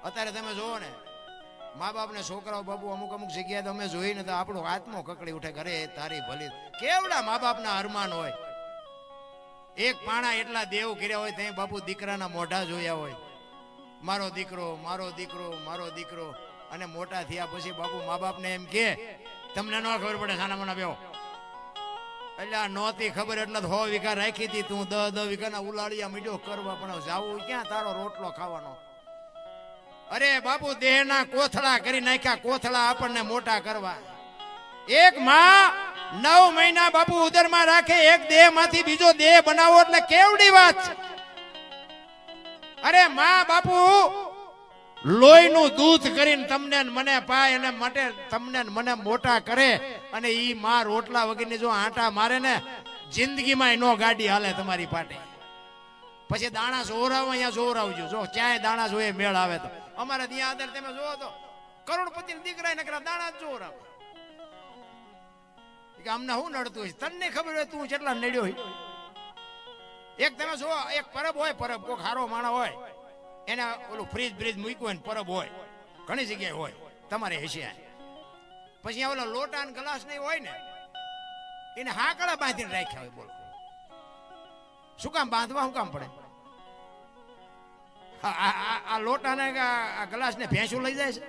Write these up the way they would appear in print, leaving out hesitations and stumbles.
અત્યારે તમે જોવો ને મા બાપ ને છોકરાઓ બાપુ અમુક અમુક જગ્યાએ તો અમે જોઈને તો આપણો આત્મો કકડી ઉઠે. ઘરે તારી ભલી કેવડા મા બાપ ના અરમાન હોય. એક પાણા એટલા દેવ કર્યા હોય ત્યાં બાપુ દીકરાના મોઢા જોયા હોય, મારો દીકરો મારો દીકરો મારો દીકરો. અને મોટા થયા પછી બાપુ મા બાપ ને એમ કે તમને ન ખબર પડે સાના મના બેહો. એટલે નહોતી ખબર એટલે 100 વીઘા રાખી હતી તું 10 વીઘાના ઉલાળિયા મીડ્યો કરવા, પણ જાવું ક્યાં તારો રોટલો ખાવાનો. અરે બાપુ દેહના કોથળા કરી નાખ્યા, કોથળા આપણને મોટા કરવા. એક માં 9 મહિના બાપુ ઉદરમાં રાખે, એક દેહ માંથી બીજો દેહ બનાવો એટલે કેવડી વાત છે. અરે માં બાપુ લોહીનું દૂધ કરીને તમને મને પાય અને માટે તમને મને મોટા કરે. અને ઈ માં રોટલા વગરની જો આંટા મારે ને જિંદગીમાં નો ગાડી હાલે તમારી પાટે. પછી દાણા જોરાવ, અહીંયા જોરાવજો. જો ક્યાંય દાણા જોઈએ મેળ આવે તો. અમારે ત્યાં અંદર તમે જોવો તો કરોડપતિ દીકરા નકરા દાણા જ જોરાવ. અમને શું નડતું હોય તને ખબર હોય તું જેટલા નડ્યો હોય. એક તમે જો એક પરબ હોય, પરબ કોઈ ખારો માણસ હોય એને ઓલું ફ્રીજ બ્રીજ મૂક્યું હોય, પરબ હોય ઘણી જગ્યાએ હોય તમારે હેસિયા. પછી ઓલો લોટા ને ગ્લાસ નહીં હોય ને એને હાકડા બાંધીને રાખ્યા હોય. બોલો શું કામ બાંધવા, શું કામ પડે? આ લોટા ને આ ગ્લાસ ને ભેંસું લઈ જાય છે.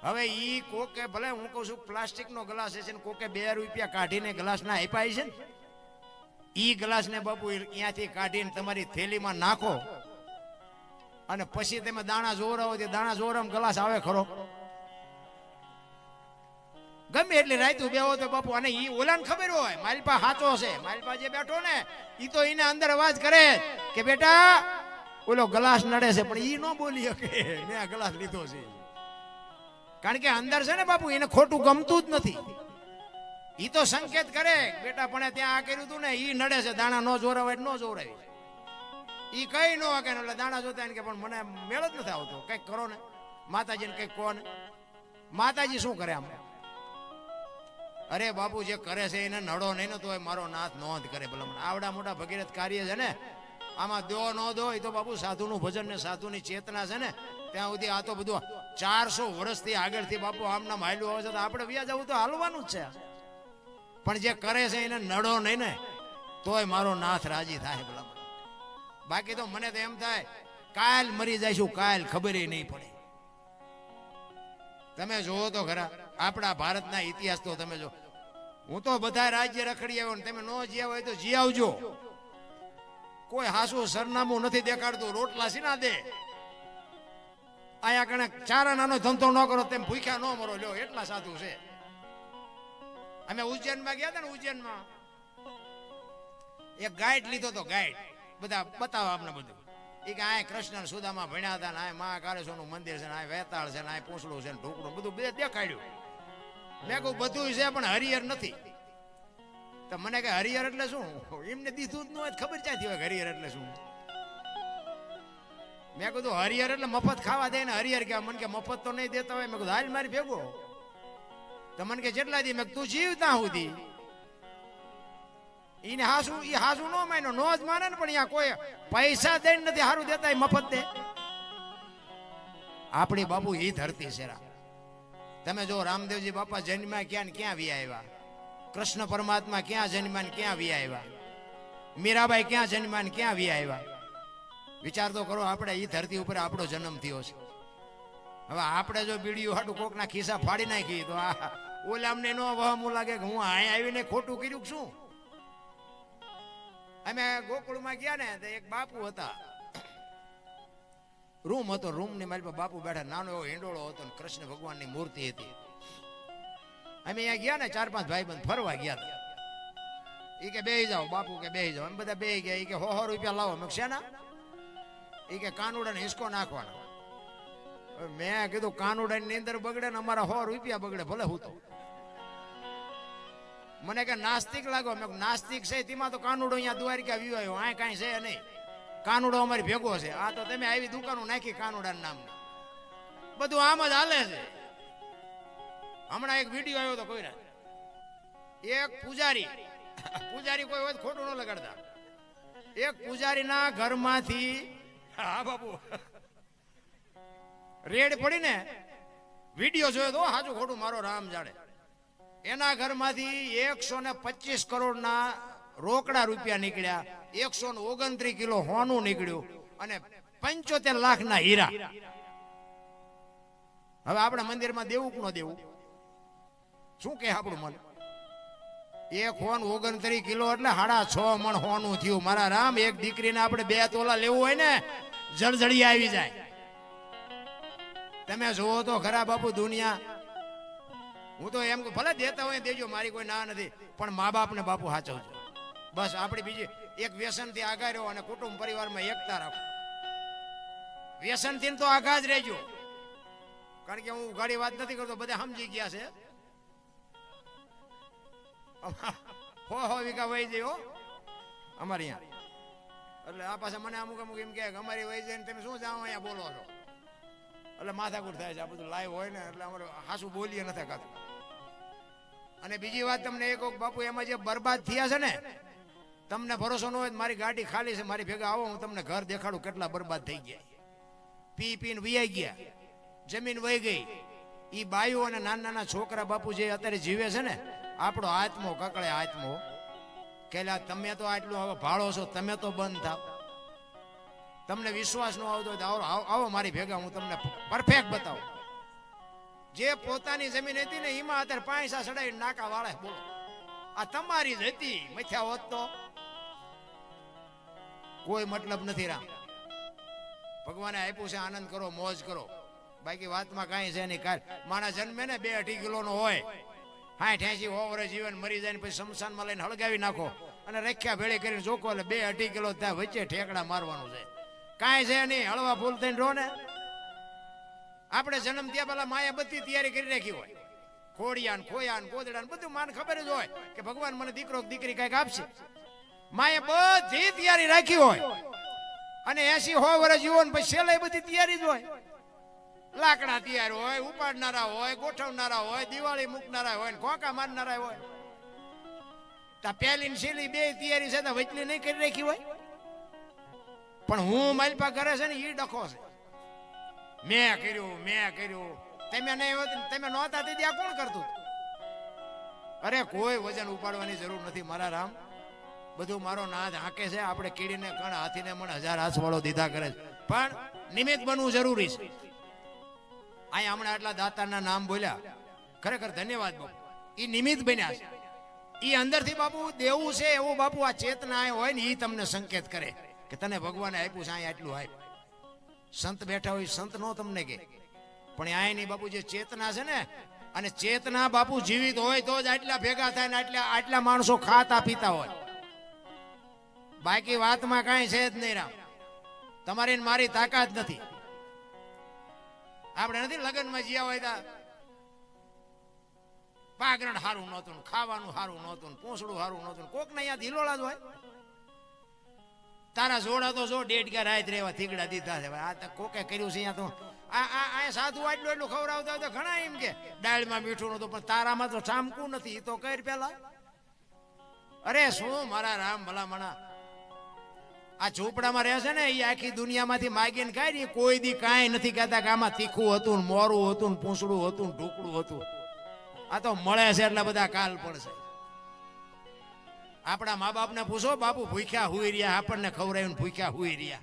હવે ઈ કોકે ભલે હું કહું છું પ્લાસ્ટિક નો ગ્લાસ છે ને કોકે 2 રૂપિયા કાઢીને ગ્લાસ ના આપ્યા છે ને, ઈ ગ્લાસ ને બાપુ અહીંયાથી કાઢીને તમારી થેલીમાં નાખો અને પછી તમે દાણા જોરાવો તે દાણા જોરામ ગ્લાસ આવે ખરો? ગમે એટલી રાયતું બેહો તો બાપુ. અને ઈ ઓલાને ખબર હોય માલપા સાચો છે, માલપા જે બેઠો ને ઈ તો એને અંદર અવાજ કરે કે બેટા ઓલો ગ્લાસ નડે છે, પણ ઈ ન બોલી શકે મેં આ ગ્લાસ લીધો છે. કારણ કે અંદર છે ને બાપુ એને ખોટું ગમતું જ નથી. ઈ તો સંકેત કરે બેટા પણ ત્યાં આ કર્યું તું ને ઈ નડે છે, દાણા નો જોરાવાય ન જોરાવી. ઈ કઈ ન વાગે એટલે દાણા જોતા કે પણ મને મેળ જ નથી આવતો, કઈક કરો ને માતાજીને કઈક કહો ને. માતાજી શું કરે આમ? અરે બાપુ જે કરે છે એને નડો નહીં ને તો મારો નાથ નોંધ કરે. ભલે આવડા મોટા ભગીરથ કાર્ય છે ને આમાં દો ન દો એ તો બાપુ સાધુનું ભજન ને સાધુની ચેતના છે ને ત્યાં સુધી. આ તો બધું 400 વર્ષથી આગળથી બાપુ આમના હાલ્યું આવે છે તો આપણે વ્યાજ જવું તો હાલવાનું જ છે. પણ જે કરે છે એને નડો નહીં ને તોય મારો નાથ રાજી થાય. ભલા બાકી તો મને તો એમ થાય કાલ મરી જઈશું, કાલ ખબર નહીં પડે. તમે જોવો તો ખરા આપણા ભારતના ઇતિહાસ તો તમે જો. હું તો બધા રાજ્ય રખડી આવ્યો ને તમે ન જ્યા હોય તો જી આવજો. કોઈ હાસુ સરનામું નથી દેખાડતું, રોટલા સીના દે. આયા કણે ચારાનાનો ધંધો ન કરો તેમ ભૂખ્યા ન મરો. લ્યો એટલા સાધુ છે. અમે ઉજ્જૈનમાં ગયા હતા ને, ઉજ્જૈનમાં એક ગાઈડ લીધો તો, ગાઈડ બધા બતાવો આપણે બધું. એ કે આ કૃષ્ણ સુદામા ભણ્યા હતા ને આ મહાકાળેશ્વરનું મંદિર છે ને આ વેતાળ છે ને આ પૂંછડું છે ને ઢોકળું બધું દેખાડ્યું. મેં કહું બધું છે પણ હરિહર નથી. તો મને કે હરિહર એટલે શું? એમને દીધું જ ન હોય ખબર ક્યાંથી હોય હરિહર એટલે શું? મેં કીધું હરિહર એટલે મફત ખાવા દે ને હરિહર કે મને કે મફત તો નહીં દેતા હોય. મેં કીધું હાલ મારી ભેગો. તો મને કે જેટલા દી મેં તું જીવ ત્યાં સુધી એને હાસુ એ હાસુ નો માનો નો જ માને ને. પણ અહીંયા કોઈ પૈસા દઈને નથી હારું દેતા, એ મફત દે. આપણી બાપુ એ ધરતી છે. તમે જો રામદેવજી બાપા જન્મ્યા ક્યાં ને ક્યાં વી આવ્યા, કૃષ્ણ પરમાત્મા ક્યાં જન્મ્યા ને ક્યાં વી આવ્યા, મીરાબાઈ ક્યાં જન્મ્યા ને ક્યાં વી આવ્યા. વિચાર તો કરો આપણે એ ધરતી ઉપર આપણો જન્મ થયો છે. હવે આપણે જો બીડીયું હાટું કોકના ખિસ્સા ફાડી નાખી તો આ ઓલામને નો વહમું લાગે કે હું અહીંયા આવીને ખોટું કર્યું શું? અમે ગોકુળમાં ગયા ને તો એક બાપુ હતા, રૂમ હતો, રૂમ ની મારી પાસે બાપુ બેઠા, નાનો એવો હિંડોળો હતો ને કૃષ્ણ ભગવાનની મૂર્તિ હતી. અમે અહીંયા ગયા ને 4-5 ભાઈબંધ ફરવા ગયા હતા. એ કે બેહી જાઓ બાપુ કે બેહી જાઓ. અમે બધા બેહી ગયા. એ કે 100 રૂપિયા લાવો. મેં શેના? એ કે કાનુડાને હિસકો નાખવાનો. મેં કીધું કાનુડાની નીંદર બગડે ને અમારા 100 રૂપિયા બગડે ભલે હું તો. મને કે નાસ્તિક લાગો. મેં નાસ્તિક છે તેમાં તો કાનુડો અહીંયા દ્વારિકા વિવાયો આ કાંઈ છે નહીં. કાનુડો અમારી ભેગો છે. આ તો તમે આવી દુકાનો નાખી કાનુડા નામની, બધું આમ જ હાલે છે. હમણાં એક વિડીયો આવ્યો તો કોઈ રાત, એક પૂજારી કોઈ હોય ખોટું ન લગાડતા, એક પૂજારીના ઘરમાંથી હા બાપુ રેડ પડીને વિડીયો જોયો તો હાજુ ખોટું મારો રામ જાડે એના ઘરમાંથી 125 કરોડના રોકડા રૂપિયા નીકળ્યા 129 કિલો હોનું નીકળ્યું અને 75 લાખના હીરા. હવે આપણા મંદિરમાં દેવું કે ન દેવું શું કે આપણું મન? એક હોન 29 કિલો એટલે 6.5 મણ હોનું થયું. મારા રામ એક દીકરીને આપણે 2 તોલા લેવું હોય ને જળજળી આવી જાય. તમે જોવો તો ખરા બાપુ દુનિયા. હું તો એમ ભલે દેતા હોય દેજો, મારી કોઈ ના નથી, પણ મા બાપને બાપુ સાચવજો. બસ આપણી બીજી એક વ્યસનથી આઘા રહ્યો અને કુટુંબ પરિવારમાં એકતા રાખો. વ્યસનથી તો આઘા જ રહેજો, કારણ કે હું ઉઘાડી વાત નથી કરતો, બધા સમજી ગયા છે. હો વીઘા વહી જાય અમારી અહીંયા. એટલે આ પાસે મને અમુક એમ કે અમારી વહી જાય ને તમે શું જાઓ અહીંયા બોલો છો, એટલે માથાકૂટ થાય છે. આ બધું લાઈવ હોય ને એટલે અમારે હાસું બોલીએ નથી કાતું. અને બીજી વાત તમને એક બાપુ એમાં જે બરબાદ થયા છે ને, તમને ભરોસો ન હોય મારી ગાડી ખાલી છે, મારી ભેગા આવો, હું તમને ઘર દેખાડું કેટલા બરબાદ થઈ ગયા. પી પીને વિયાઈ ગયા, જમીન વહી ગઈ. એ બાયું અને નાના નાના છોકરા બાપુ જે અત્યારે જીવે છે ને, આપણો આત્મો કકળે આત્મો કેલા તમે તો આટલું હવે ભાળો છો, તમે તો બંધ થાવ. તમને વિશ્વાસ ન આવતો આવો મારી ભેગા, હું તમને પરફેક્ટ બતાવું. જે પોતાની જમીન હતી ને એમાં અત્યારે પૈસા ચડાવી નાકા વાળે બોલો આ તમારી જ હતી, મથ્યા હોત તો કોઈ મતલબ નથી. રામ ભગવાને આપ્યું છે, આનંદ કરો, મોજ કરો, બાકી વાતમાં કાંઈ છે નહીં. કાલ માણસ જન્મે ને 2-2.5 કિલોનો હોય, 60-80 વર્ષ જીવન મરી જાય ને પછી શમશાનમાં લઈને હળગાવી નાખો અને રખ્યા ભેળી કરીને જોકો એટલે 2-2.5 કિલો ત્યાં વચ્ચે ઠેકડા મારવાનું છે. કાંઈ છે નહીં, હળવા ફૂલ થઈને રહો ને. આપણે જન્મ ત્યાં પેલા માએ બધી તૈયારી કરી રાખી હોય, ખોડિયા ને ખોયા ને ગોદડા ને બધું માને ખબર જ હોય કે ભગવાન મને દીકરો દીકરી કઈક આપશે. માએ બધી તૈયારી રાખી હોય અને 80-100 વર્ષ જીવો ને પછી છેલ્લે બધી તૈયારી જ હોય. લાકડા તૈયાર હોય, ઉપાડનારા હોય, ગોઠવનારા હોય, દિવાળી મૂકનારા હોય, ખોકા મારનારા હોય. પહેલી ને છેલ્લી 2 તૈયારી છે, વચલી નહીં કરી રાખી હોય. પણ હું માલપા કરે છે ને એ ડખો છે. મેં કર્યું તમે નહીં હોત, તમે નહોતા તે ત્યાં કોણ કરતું? અરે કોઈ વજન ઉપાડવાની જરૂર નથી મારા રામ, બધું મારો નાદ હાકે છે. આપણે કીડીને કણ હાથીને મણ 1000 હાથ વાળો દીધા કરે છે, પણ નિમિત્ત બનવું જરૂરી છે. અહીંયા હમણાં આટલા દાતાના નામ બોલ્યા, ખરેખર ધન્યવાદ બાપુ. એ નિમિત્ત બન્યા છે. એ અંદરથી બાપુ દેવું છે એવું બાપુ આ ચેતના હોય ને એ તમને સંકેત કરે કે તને ભગવાને આપ્યું છે, અહીંયા આટલું આપ્યું. સંત બેઠા હોય, સંત નો તમને કે, પણ અહીંની બાપુ જે ચેતના છે ને, અને ચેતના બાપુ જીવિત હોય તો જ આટલા ભેગા થાય ને આટલા માણસો ખાતા પીતા હોય. બાકી વાતમાં કાંઈ છે જ નહીં રામ, તમારી મારી તાકાત નથી. આપણે નથી લગ્નમાં જ્યાં હોય તા પાગરણ સારું નહોતું, ખાવાનું સારું નહોતું, પૂંછડું સારું નહોતું, કોક ને અહીંયા હિલોળા જ હોય. તારા જોડા તો જો 1.5 રાત રેવા થીગડા દીધા છે. આ તો કોકે કર્યું છે અહીંયા તો આ સાધુ એટલું ખવડાવતા તો ઘણા એમ કે દાળમાં મીઠું નતું, પણ તારામાં તો ચામકું નથી, તો કર પેલા. અરે શું મારા રામ ભલામણા, આ ઝૂંપડામાં રહે છે ને એ આખી દુનિયામાંથી માગીને ખાય ને, કોઈ દી કાંઈ નથી કહેતા કે આમાં તીખું હતું ને મોરું હતું ને પૂંછડું હતું ને ઢોકળું હતું. આ તો મળે છે એટલા બધા કાલ પડશે. આપણા મા બાપને પૂછો, બાપુ ભૂખ્યા હુઈ રહ્યા, આપણને ખવડાવીને ભૂખ્યા હુઈ રહ્યા.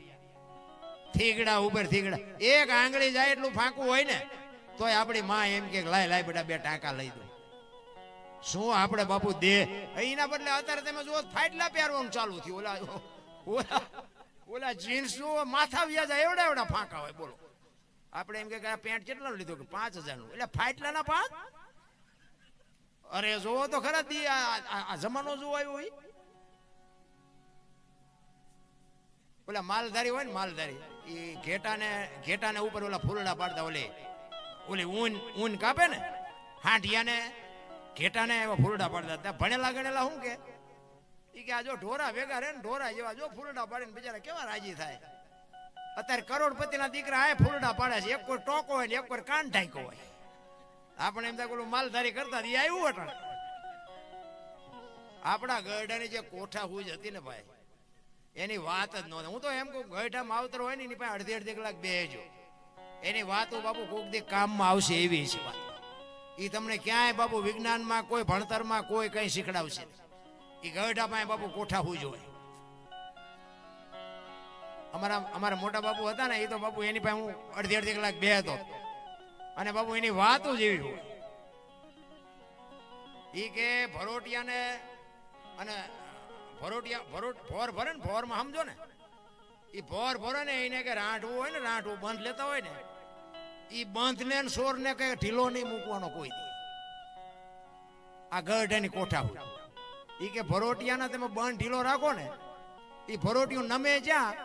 થીગડા ઉપર થીગડા, એક આંગળી જાય એટલું ફાંકું હોય ને તોય આપણી માં એમ કે લાય બેટા 2 ટાંકા લઈ દો. શું આપણે બાપુ દે? એના બદલે અત્યારે તમે જુઓ ફાટલા પહેરવાનું ચાલુ થયું. ઓલા જીન્સ જુઓ, માથા વ્યા જાય એવડા ફાંકા હોય. બોલો આપણે એમ કે આ પેન્ટ કેટલા લીધું કે 5000 નું, એટલે ફાટલાના 5. અરે જોવો તો ખરા દી આ જમાનો જોવો આવ્યો હોય. ઓલા માલધારી હોય ને, માલધારી એ ઘેટાને ઉપર ઓલા ફૂલડા પાડતા, ઓલી ઊન કાપે ને હાંઠિયાને ઘેટાને એવા ફૂલડા પાડતા. ભણેલા ગણેલા શું કે ઈ કે આ જો ઢોરા ભેગા રહે ને, ઢોરા જેવા જો ફૂલડા પાડીને બિચારા કેવા રાજી થાય. અત્યારે કરોડપતિના દીકરા આ ફૂલડા પાડે છે, એક કોઈ ટોકો હોય ને એક કોઈ કાન ઢાંકો હોય. આપણે એમ થાય માલધારી કરતા એ આવ્યું અટાણે. આપણા ગરડાની જે કોઠા હુજ હતી ને ભાઈ, એની વાત જ ન થાય. હું તો એમ કહું ગઈઠા માવતર હોય ને એની પાસે અડધી અડધી કલાક બેસજો, એની વાતો બાપુ કોક દી કામમાં આવશે એવી છે વાત. એ તમને ક્યાંય બાપુ વિજ્ઞાનમાં કોઈ ભણતરમાં કોઈ કઈ શીખડાવશે. એ ગઈઠા પાસે બાપુ કોઠાવું જોઈએ. અમારા મોટા બાપુ હતા ને, એ તો બાપુ એની પાસે હું અડધી અડધી કલાક બેસતો અને બાપુ એની વાતો જેવી હોય. એ કે ભરોટિયાને અને ભોર ભરે ને, ભોરમાં સમજો ને, એ ભોર ભરે ને એને કે રાંઠવું હોય ને, રાંઠવું બંધ લેતા હોય ને, એ બંધ ને સોર ને કઈ ઢીલો નહીં મૂકવાનો કોઈ દી. આ ગઢાની કોઠા હોય. એ કે ભરોટિયાના તમે બંધ ઢીલો રાખો ને, એ ભરોટિયું નમે જ્યાં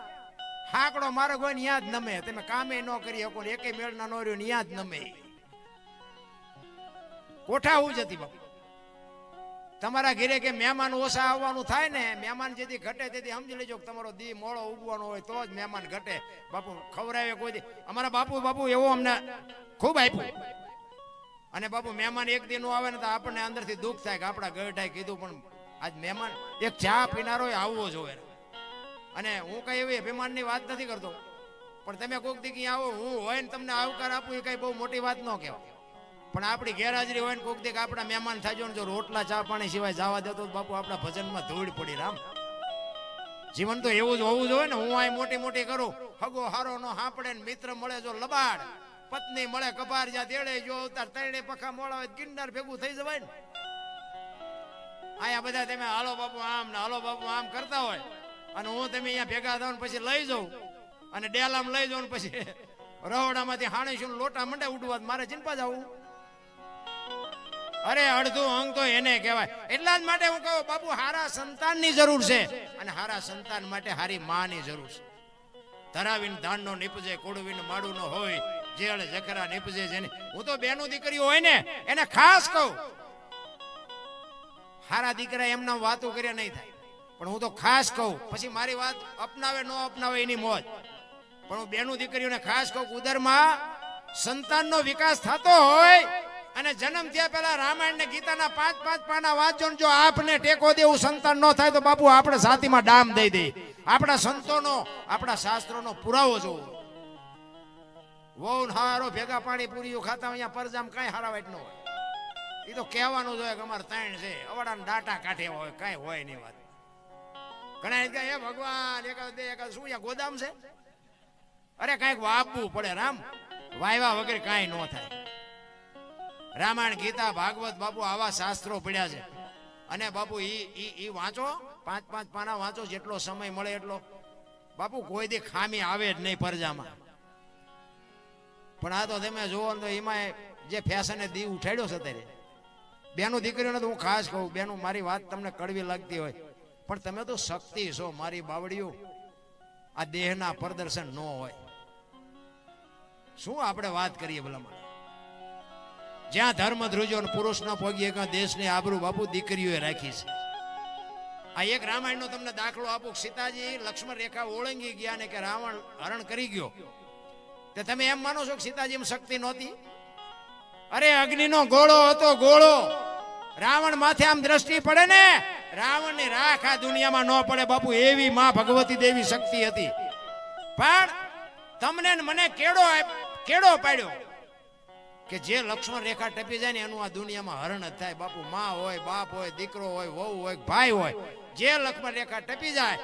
હાકડો માર્ગ હોય ને યાં જ નમે. તમે કામે ન કરી શકો ને એકે મેળના નો રહ્યો ને યાં જ નમે. કોઠા હું જતી બાપુ. તમારા ઘરે કે મહેમાન ઓછા આવવાનું થાય ને, મહેમાન જેથી ઘટે તેથી સમજી લેજો કે તમારો દી મોડો ઉગવાનો હોય તો જ મહેમાન ઘટે. બાપુ ખવડાવે કોઈ દી. અમારા બાપુ એવો અમને ખૂબ આપ્યું. અને બાપુ મહેમાન એક દી નો આવે ને તો આપણને અંદરથી દુઃખ થાય કે આપણા ગઢાએ કીધું પણ આજ મહેમાન એક ચા પીનારો આવવો જોઈએ. અને હું કઈ એવી અભિમાનની વાત નથી કરતો, પણ તમે કોઈક દી આવો, હું હોય ને તમને આવકાર આપું એ કઈ બહુ મોટી વાત ન કહેવાય. પણ આપણી ગેરહાજરી હોય ને કોઈક દી આપણા મહેમાન થાય, જો રોટલા ચા પાણી સિવાય જવા દેતો બાપુ આપણા ભજનમાં ધૂળ પડી. રામ જીવન તો એવું જ હોવું જોઈએ ને. હું આ મોટી મોટી કરું, હગો હારો નો હાંપડે ને મિત્ર મળે જો લબાડ, પત્ની મળે કપાર જા તેડે, જો અવતાર તૈડે પખા મોડા હોય ગિરનાર ભેગું થઈ જવાય ને. આયા બધા તમે હાલો બાપુ આમ ને હાલો બાપુ આમ કરતા હોય અને હું તમે અહીંયા ભેગા થાવ ને પછી લઈ જાઉં અને ડેલામાં લઈ જાઉં ને પછી રહોડામાંથી હાણીશું લોટા મંડે ઉડવા, મારે ચિંપા જવું. અરે અડધું અંગ તો એને કહેવાય. એટલા જ માટે હું કહું બાપુ હારા સંતાનની જરૂર છે અને હારા સંતાન માટે હારી માની જરૂર છે. ધરાવીને ધાનનો નીપજે, કોડવીને માડું નો હોય, જેળ જખરા નીપજે જેને. હું તો બેનું દીકરીઓ હોય ને એને ખાસ કહું, હારા દીકરા એમના વાતો કર્યા નહીં થાય, પણ હું તો ખાસ કહું. પછી મારી વાત અપનાવે ન અપનાવે એની મોજ, પણ હું બેનું દીકરીઓને ખાસ કહું, ઉદરમાં સંતાનનો વિકાસ થતો હોય અને જન્મ થયા પહેલા રામાયણ ને ગીતાના 5-5 પાના વાંચો, જો આપને ટેકો દેવું સંતાન ન થાય તો બાપુ આપણે છાતીમાં ડામ દઈ દે. આપણા સંતોનો, આપણા શાસ્ત્રોનો પુરાવો જોવો. વહુ હારો ભેગા પાણી પૂરીઓ ખાતા અહીંયા પરજામ કાંઈ હારા વાટ ન હોય. એ તો કહેવાનું જોઈએ કે અમારે ત્રણ છે, અવડાના ડાટા કાઢે હોય, કાંઈ હોય નહીં વાત. ઘણા હે ભગવાન એકાદ શું અહીંયા ગોદામ છે? અરે કાંઈક વાપવું પડે રામ, વાયવા વગેરે કાંઈ ન થાય. રામાયણ ગીતા ભાગવત બાપુ આવા શાસ્ત્રો પડ્યા છે. અને બાપુ ઈ વાંચો, 5-5 પાના વાંચો, જેટલો સમય મળે એટલો. બાપુ કોઈ દી ખામી આવે જ નહીં પરજામાં. પણ આ તો તમે જુઓ તો એમાં જે ફેશને દી ઉઠાડ્યો છે અત્યારે બેનું દીકરીઓને તો હું ખાસ કહું, બેનું મારી વાત તમને કડવી લાગતી હોય પણ તમે તો શક્તિ છો મારી બાવડીઓ. આ દેહના પ્રદર્શન ન હોય. શું આપણે વાત કરીએ ભલામાં? જ્યાં ધર્મ ધ્રુજો પુરુષ ન પહોંચીએ કે દેશની આબરૂ બાપુ દીકરીઓએ રાખી છે. આ એક રામાયણનો તમને દાખલો આપું. સીતાજી લક્ષ્મણ રેખા ઓળંગી ગયા ને કે રાવણ હરણ કરી ગયો, તે તમે એમ માનો છો કે સીતાજી શક્તિ નહોતી? અરે અગ્નિનો ગોળો હતો, ગોળો. રાવણ માથે આમ દ્રષ્ટિ પડે ને, રાવણ ની રાખ આ દુનિયામાં ન પડે બાપુ, એવી માં ભગવતી દેવી શક્તિ હતી. પણ તમને મને કેડો પાડ્યો કે જે લક્ષ્મણ રેખા ટપી જાય ને એનું આ દુનિયામાં હરણ જ થાય બાપુ. માં હોય, બાપ હોય, દીકરો હોય, વહુ હોય, ભાઈ હોય, જે લક્ષ્મણ રેખા ટપી જાય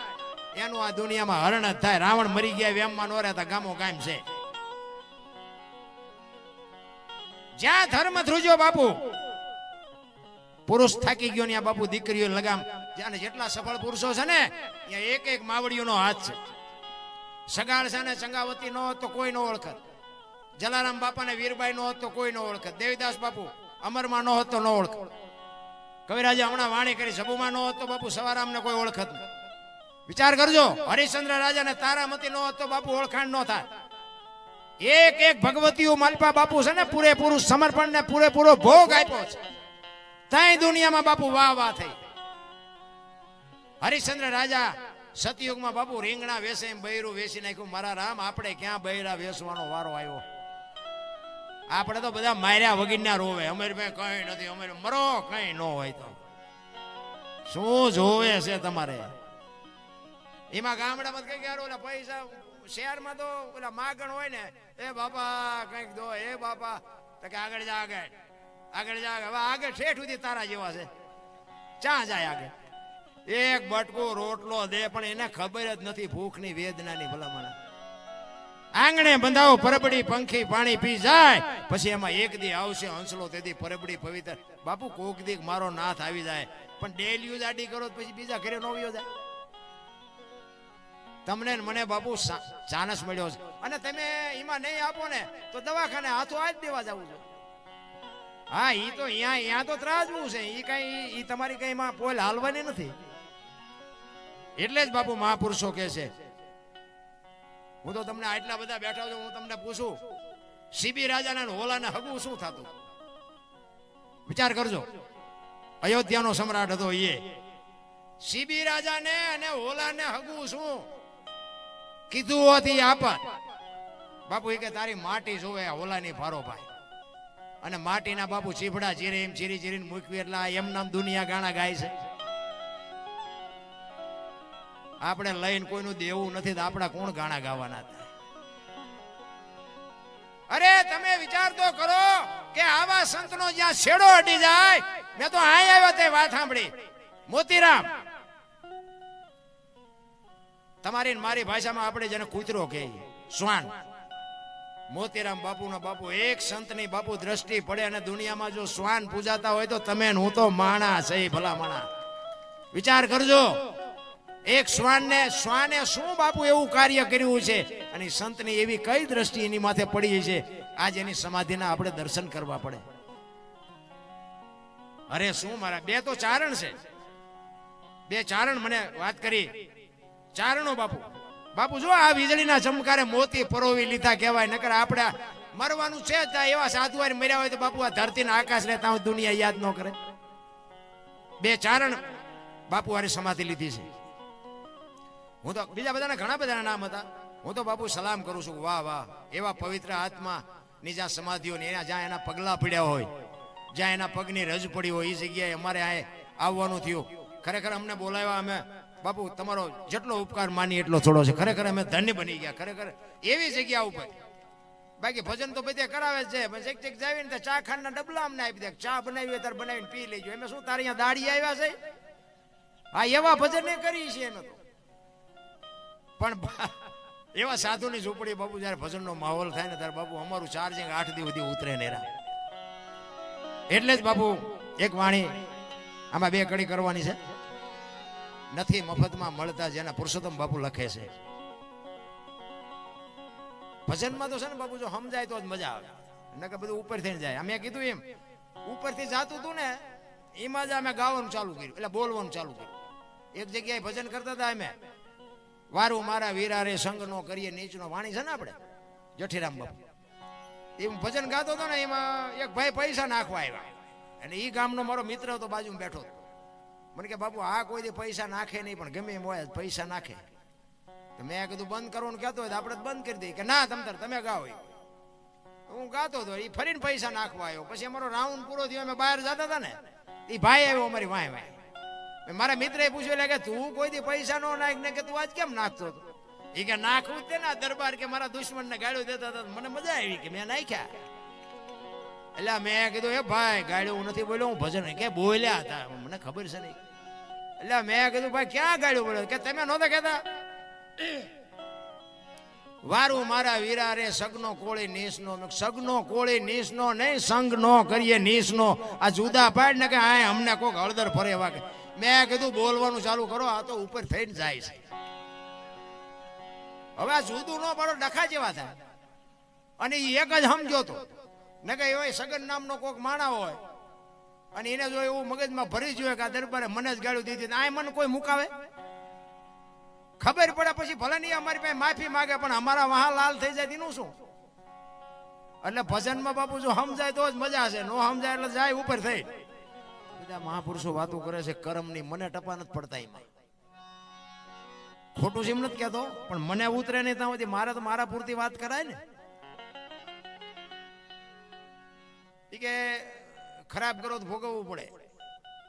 એનું આ દુનિયામાં હરણ જ થાય. રાવણ મરી ગયા વેમમાં નો રહેતા ગામો ગામ છે. જ્યાં ધર્મ ધ્રુજો બાપુ, પુરુષ થાકી ગયો ને બાપુ દીકરીઓ લગામ. જ્યાં જેટલા સફળ પુરુષો છે ને ત્યાં એક એક માવડીઓનો હાથ છે. સગાળ છે ને ચંગાવતી નો હોત તો કોઈ નો ઓળખત, જલારામ બાપા ને વીરબાઈ નો હોત તો કોઈ નો ઓળખત, દેવીદાસ બાપુ અમરમાં નો હોત તો નો ઓળખત, કવિરાજે હમણાં વાણી કરી સબુમાં નો હોત તો બાપુ સવારામ ને કોઈ ઓળખત નહીં. વિચાર કરજો, હરિશ્ચંદ્ર રાજા ને તારામતી નો હોત તો બાપુ ઓળખાણ નો થાય. એક એક ભગવતીઓ માલપા બાપુ છે ને પૂરેપૂરું સમર્પણ ને પૂરેપૂરો ભોગ આપ્યો છે. ત્યાં દુનિયામાં બાપુ વાહ વાહ થઈ. હરિશ્ચંદ્ર રાજા સતયુગમાં બાપુ રીંગણા વેસે એમ બૈરું વેસી નાખ્યું. મારા રામ, આપણે ક્યાં બૈરા વેસવાનો વારો આવ્યો? આપણે તો બધા માર્યા વગીરના રોવે, અમારી પાસે કઈ નથી, અમારે મરો કઈ ન હોય તો શું જોવે છે તમારે? એમાં ગામડામાં કઈ યાર ઓલા પૈસા શહેરમાં તો ઓલા માગણ હોય ને, એ બાપા કઈક દો, એ બાપા તો કે આગળ જા, આગળ જા. હવે આગળ ઠેઠ સુધી તારા જેવા છે, ચા જાય આગળ. એક બટકો રોટલો દે પણ એને ખબર જ નથી ભૂખની વેદનાની ભલામણ. આંગણે બંધાવો પરબડી પંખી પાણી પી જાય, પછી એમાં એક દી આવશે હંસલો, તેથી પરબડી પવિત્ર. બાપુ કોક દી મારો નાથ આવી જાય, પણ ડેલી જાડી કરો પછી બીજા ઘરે નો આવ્યો જાય. તમને મને બાપુ ચાનસ મળ્યો છે, અને તમે એમાં નહીં આપો ને તો દવાખાને હાથો આજ દેવા જવું છે. હા, ઈ તો અહીંયા તો ત્રાજવું છે, ઈ કઈ ઈ તમારી કઈ માં પોલ હાલવાની નથી. એટલે જ બાપુ મહાપુરુષો કહે છે. હું તો તમને આટલા બધા બેઠા છું, હું તમને પૂછું, સીબી રાજાને હોલાને હગું શું થતું? વિચાર કરજો. અયોધ્યાનો સમ્રાટ હતો એ, સીબી રાજાને અને હોલાને હગું શું કીધું હોતી આપત. બાપુ એ કે તારી માટી જોવે હોલાની ફારો ભાઈ, અને માટીના બાપુ ચીભડા ચીરે એમ ચીરી ચીરીને મૂકવી, એટલે એમ નામ દુનિયા ગાણા ગાય છે. આપણે લઈને કોઈનું દેવું નથી, તો આપણા કોણ ગાણા ગાવાના હતા? અરે તમે વિચાર તો કરો કે આવા સંતનો જ્યાં છેડો અડી જાય. મેં તો અહીં આવ્યો તે વાત સાંભળી, મોતીરામ, તમારી મારી ભાષામાં આપણે જેને કૂતરો કહીએ, શ્વાન. મોતીરામ બાપુના બાપુ એક સંતની બાપુ દ્રષ્ટિ પડે અને દુનિયામાં જો શ્વાન પૂજાતા હોય તો તમે હું તો માણા છે ભલા માણા. વિચાર કરજો, એક શ્વાને શું બાપુ એવું કાર્ય કર્યું છે, અને સંતની એવી કઈ દ્રષ્ટિ એની માથે પડી છે, આજ એની સમાધિના આપણે દર્શન કરવા પડે. અરે શું મારા બે તો ચારણ છે, બે ચારણ મને વાત કરી. ચારણો બાપુ જો આ વીજળીના ચમકારે મોતી પરોવી લીધા કહેવાય. નકર આપણે મરવાનું છે જ, એવા સાધુવારી મર્યા હોય તો બાપુ આ ધરતીના આકાશ લેતા દુનિયા યાદ ન કરે. બે ચારણ બાપુ હારે સમાધિ લીધી છે. હું તો બીજા બધાના ઘણા બધાના નામ હતા. હું તો બાપુ સલામ કરું છું, વાહ વાહ, એવા પવિત્ર આત્મા ની જ્યાં સમાધિઓ ને જ્યાં એના પગલા પડ્યા હોય, જ્યાં એના પગની રજ પડી હોય, એ જગ્યાએ અમારે આ આવવાનું થયું. ખરેખર અમને બોલાવ્યા, અમે બાપુ તમારો જેટલો ઉપકાર માની એટલો થોડો છે. ખરેખર અમે ધન્ય બની ગયા, ખરેખર એવી જગ્યા ઉપર. બાકી ભજન તો બધે કરાવે છે, ચેક જાવીને ચા ખાંડના ડબલા અમને આપી દે, ચા બનાવી હોય ત્યારે બનાવીને પી લેજો. એમ શું તારે અહીંયા દાડી આવ્યા છે? હા, એવા ભજન એ કરી છે એમ તો. પણ એવા સાધુની ઝૂંપડી બાપુ જયારે ભજનનો માહોલ થાય ને ત્યારે બાપુ અમારું ચાર્જિંગ 8 દી સુધી ઉતરે નેરા. એટલે જ બાપુ એક વાણી આમાં બે કડી કરવાની છે. નથી મફતમાં મળતા જેના પુરુષોત્તમ બાપુ લખે છે. ભજનમાં તો છે ને બાપુ જો સમજાય તો જ મજા આવે, નકર બધું ઉપર થઈને જાય. અમે કીધું એમ ઉપરથી જાતું હતું ને, એમાં જ અમે ગાવાનું ચાલુ કર્યું, એટલે બોલવાનું ચાલુ કર્યું. એક જગ્યાએ ભજન કરતા હતા અમે, વારું મારા વીરા રે સંગ નો કરીએ નીચનો, વાણી છે ને આપણે જઠીરામ બાપુ. એમ ભજન ગાતો હતો ને, એમાં એક ભાઈ પૈસા નાખવા આવ્યા, અને એ ગામનો મારો મિત્ર હતો, બાજુમાં બેઠો હતો. મને કે બાપુ આ કોઈ દે પૈસા નાખે નહીં, પણ ગમે એમ હોય પૈસા નાખે. તો મેં કીધું બંધ કરવાનું કહેતો હોય તો આપણે બંધ કરી દઈએ. કે ના તમે ગાઓ. હું ગાતો હતો, એ ફરીને પૈસા નાખવા આવ્યો. પછી અમારો રાઉન્ડ પૂરો થયો, અમે બહાર જતા હતા ને, એ ભાઈ આવ્યો અમારી વાય. મારા મિત્રએ પૂછ્યું એટલે કે તું કોઈ દી પૈસા નો નાખ ને, કે તું આજ કેમ નાખતો હતો? એ કે નાખવું જ ને દરબાર, કે મારા દુશ્મન ને ગાળ્યો દેતા હતા, મને મજા આવી કે મેં નાખ્યા. એટલે મેં કીધું એ ભાઈ ગાળ્યો હું નથી બોલ્યો, હું ભજન કે બોલ્યા હતા, મને ખબર છે નહીં. એટલે મેં કીધું ભાઈ ક્યાં ગાળ્યો બોલ્યો? કે તમે નહોતા કહેતા વારું મારા વીરા રે સગનો કોળી નીસનો. સગનો કોળી નીસનો નહીં, સંગ નો કરીએ નીસનો. આ જુદા પાડ ને કે આ અમને કોક હળદર ફરે વાગે. મેં કીધું બોલવાનું ચાલુ કરો, આ તો ઉપર થઈને જાય છે. હવે આ જુદું નો પાડો, ડખા જેવા થાય. અને એ એક જ સમજો તો ને કે એવા સગન નામનો કોક માણા હોય, અને એને જો એવું મગજમાં ભરી જોઈએ કે આ દરબારે મને જ ગાળું દીધી, આ મને કોઈ મુકાવે? ખબર પડે પછી ભલે નહીં અમારી પાસે માફી માગે, પણ અમારા વહા લાલ થઈ જાય તેનું શું? એટલે ભજનમાં બાપુ જો સમજાય તો જ મજા છે, નો સમજાય એટલે જાય ઉપર થઈ. બધા મહાપુરુષો વાતો કરે છે કર્મની, મને ટપા નથી પડતા. એમાં ખોટું છે એમ નથી કહેતો, પણ મને ઉતરે નહીં ત્યાં સુધી મારે તો મારા પૂરતી વાત કરાય ને. કે ખરાબ કરો તો ભોગવવું પડે,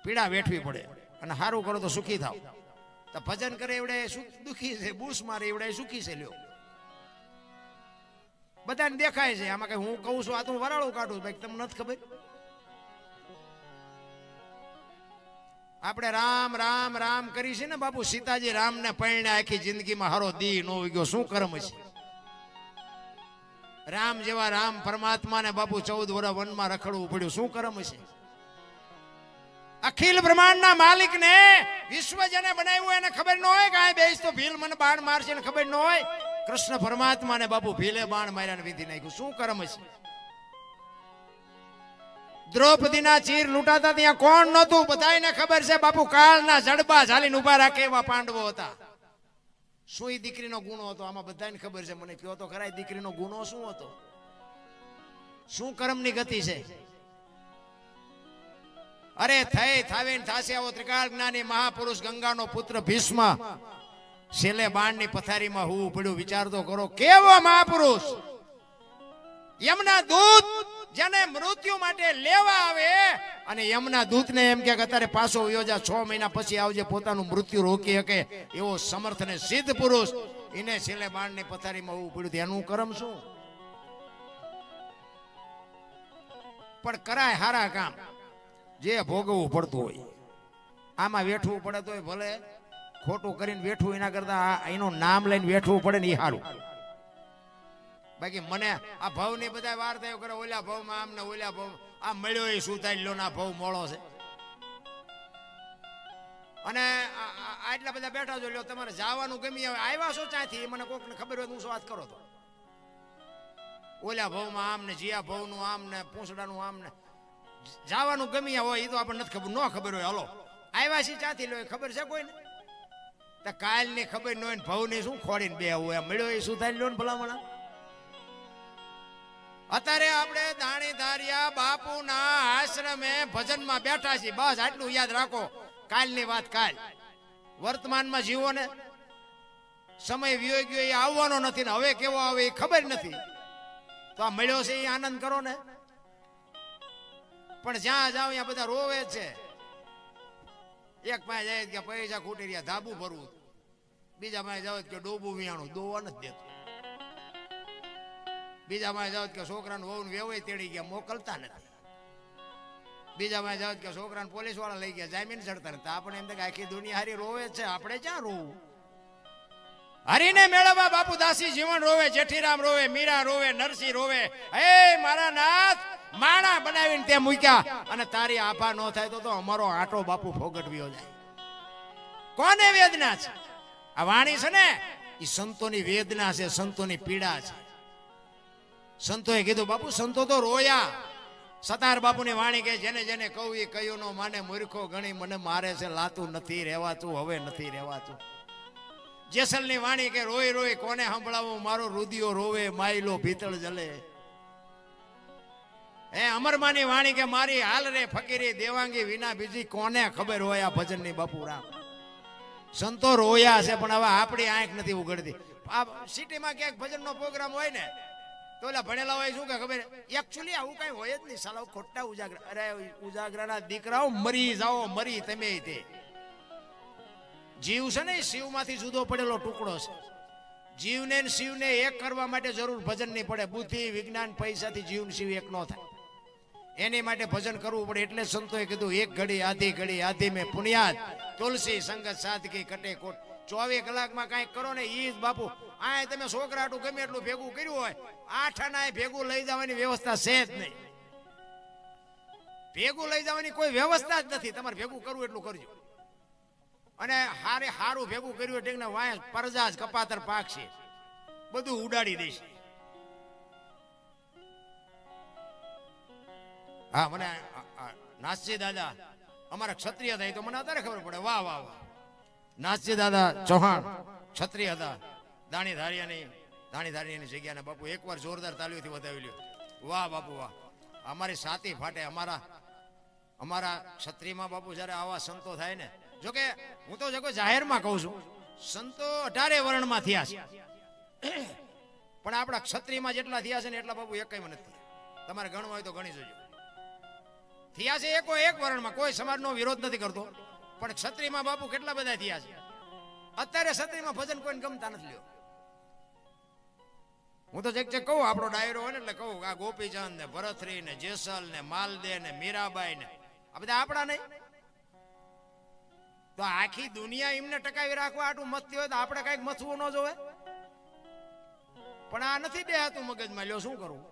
પીડા વેઠવી પડે, અને સારું કરો તો સુખી થાવ. તો ભજન કરે એવડે દુખી છે, બૂસ મારે એવડે સુખી છે. લ્યો બધાને દેખાય છે આમાં, કઈ હું કહું છું આ તો વરાળું કાઢું, ભાઈ તમને નથી ખબર. આપણે રામ રામ રામ કરી છે ને બાપુ. સીતાજી રામ ને પરણે આખી જિંદગીમાં હારો દી નો ગયો, શું કર્મ છે. રામ જેવા રામ પરમાત્મા ને બાપુ 14 વર્ષ વનમાં રખડવું પડ્યું, શું કર્મ છે. અખિલ બ્રહ્માંડના માલિક ને, વિશ્વ જેને બનાવ્યું એને ખબર ન હોય કે આ બેસ તો ભીલ મને બાણ મારશે ને ખબર ન હોય. કૃષ્ણ પરમાત્મા ને બાપુ ભીલે બાણ માર્યા ને વિધિ નાખ્યું, શું કર્મ છે. દ્રૌપદીના ચીર લૂંટાતા ત્યાં કોણ નહોતું, બધાને ખબર છે બાપુ. કાળના જડબા ઝાલીને ઉભા રાખે એવા પાંડવો હતા. શું એ દીકરીનો ગુનો હતો આમાં બધાને ખબર છે. મને કયો તો ખરા દીકરીનો ગુનો શું હતો, શું કર્મની ગતિ છે. અરે થઈ થાવે થાશે આવો ત્રિકાળ જ્ઞાની મહાપુરુષ ગંગાનો પુત્ર ભીષ્મ છેલ્લે બાણની પથારીમાં હોવું પડ્યું. વિચાર તો કરો કેવો મહાપુરુષ. યમના દૂત જેને મૃત્યુ માટે લેવા આવે અને યમના દૂતને એમ કે અત્યારે પાછો યોજા 6 મહિના પછી આવજે, પોતાનું મૃત્યુ રોકી શકે એવો સમર્થ ને સિદ્ધ પુરુષ, એને છેલ્લે બાણની પથારીમાં હોવું પડ્યું. એનું કર્મ શું. પણ કરાય હારા કામ જે ભોગવવું પડતું હોય. આમાં વેઠવું પડે તો ભલે, ખોટું કરીને વેઠવું એના કરતા એનું નામ લઈને વેઠવું પડે ને એ સારું. બાકી મને આ ભાવ ની બધા વાર થયો કરે, ઓલા ભાવમાં આમ ને ઓલા ભાવ આ મળ્યો એ સુતાઈ લો ના ભાવ મોળો છે. અને આટલા બધા બેઠા છો, લ્યો તમારે જવાનું ગમી આવે, આવ્યા છો ત્યાંથી મને કોક ને ખબર હોય તો હું વાત કરો તો ઓલા ભાવમાં આમ ને જીયા ભાવનું આમ ને પૂંછડાનું આમ ને જવાનું ગમી હોય એ તો આપણને નથી ખબર, ન ખબર હોય. હલો આવ્યા છીએ ત્યાંથી લો, ખબર છે કોઈને. કાલ ની ખબર ન હોય ને ભાવ ની શું ખોડીને બે હોય, મળ્યો એ સુતાઈ લો ને ભલામણા. અત્યારે આપણે દાણી ધારિયા બાપુના આશ્રમે ભજનમાં બેઠા છીએ, બસ આટલું યાદ રાખો. કાલની વાત કાલ, વર્તમાનમાં જીવો ને. સમય વિયો ગયો એ આવવાનો નથી ને હવે કેવો આવે એ ખબર નથી. તો આ મળ્યો છે એ આનંદ કરો ને. પણ જ્યાં જાવ ત્યાં બધા રોવે છે. એક પાસે જાય કે પૈસા ખૂટી રહ્યા ધાબુ ભરવું, બીજા પાસે જાવ કે ડોબું વિયાણું દોવા નથી દેતું, બીજા માં જાવ કે છોકરાને વહુ વેવાય તેડી ગયા મોકલતા નથી, બીજા માં જાવ કે છોકરાને પોલીસ વાળા લઈ ગયા જામીન ચડતા નથી. આપણે એમ કે આખી દુનિયા હારી રોવે છે, આપણે ક્યાં રોવું. હરીને મેળવવા બાપુ દાસી જીવન રોવે, જેઠીરામ રોવે, મીરા રોવે, નરસિંહ રોવે. હે મારા નાથ, માણા બનાવીને તે મૂક્યા અને તારી આભા ન થાય તો અમારો આટો બાપુ ફોગટવ્યો જાય. કોને વેદના છે આ વાણી છે ને, એ સંતોની વેદના છે, સંતોની પીડા છે. સંતોએ કીધું બાપુ સંતો તો રોયા. સતાર બાપુની વાણી કે જેને જેને કહું એ કયું નો માને, મૂર્ખો ગણી મને મારે છે, લાતું નથી રહેવાતું, હવે નથી રહેવાતું. જેસલની વાણી કે રોઈ રોઈ કોને સંભળાવું, મારો રુદિયો રોવે, માયલો ભીતળ જલે. હે અમરમાની વાણી કે મારી હાલ રે ફકીરી દેવાંગી વિના બીજી કોને ખબર હોય આ ભજનની બાપુ રામ. સંતો રોયા છે પણ હવે આપણી આંખ નથી ઉઘડતી. આ સિટીમાં ક્યાંક ભજનનો પ્રોગ્રામ હોય ને તો ઓલા ભણેલા હોય શું કે ખબર, એકચ્યુઅલી આવું કઈ હોય જ નહીં. સાલા ખોટા ઉજાગરા. અરે ઉજાગરાના દીકરાઓ મરી જાઓ, મરી તમે તે. જીવ છે ને શિવમાંથી જુદો પડેલો ટુકડો છે. જીવને શિવને એક કરવા માટે જરૂર ભજન નહીં પડે. બુદ્ધિ વિજ્ઞાન પૈસાથી જીવ શિવ એક ન થાય. એની માટે ભજન કરવું પડે. એટલે સંતોએ કીધું એક ઘડી આધી મેં પુણ્યાત, તુલસી સંગત સાદગી કટે કોટ. 24 કલાકમાં કઈક કરો ને ઈ જ બાપુ. આ તમે છોકરાટું ગમે એટલું ભેગું કર્યું હોય, 8 આના ભેગું લઈ જવાની વ્યવસ્થા છે જ નહીં. ભેગું લઈ જવાની કોઈ વ્યવસ્થા જ નથી. તમારે ભેગું કરવું એટલું કરજો. અને હારું ભેગું કર્યું એટલે ને વાય પરજાજ કપાતર પાક છે, બધું ઉડાડી દેશે. હા મને નાસજી દાદા અમારા ક્ષત્રિય થાય તો મને અત્યારે ખબર પડે. વાહ વાહ વાહ. નાસજી દાદા ચૌહાણ ક્ષત્રિય હતા. દાણીધારિયાની જગ્યાને બાપુ એકવાર જોરદાર તાલીઓથી વધાવી લ્યો. વાહ બાપુ વાહ. અમારી સાતી ફાટે. અમારા ક્ષત્રિયમાં બાપુ જયારે આવા સંતો થાય ને, જોકે હું તો જગો જાહેરમાં કહું છું, સંતો 18 વર્ણમાં થયા છે, પણ આપણા ક્ષત્રિયમાં જેટલા થયા છે ને એટલા બાપુ એકમાં નથી. તમારે ગણવા હોય તો ગણી જોજો. થયા છે એકો એક વર્ણમાં. કોઈ સમાજનો વિરોધ નથી કરતો, પણ ક્ષત્રિયમાં બાપુ કેટલા બધા થયા છે. અત્યારે સત્રીમાં ભજન કોઈને ગમતા નથી લ્યો. હું તો જે કહું આપણો ડાયરો હોય ને એટલે કહું આ ગોપીચંદ ને ભરતરી ને જેસલ ને માલદે ને મીરાબાઈ ને આ બધા આપણા નહીં. તો આખી દુનિયા એમને ટકાવી રાખવા આટલું મથતી હોય તો આપણે કઈક મથવું ન જોવે. પણ આ નથી દેહાતું મગજમાં, લ્યો શું કરવું.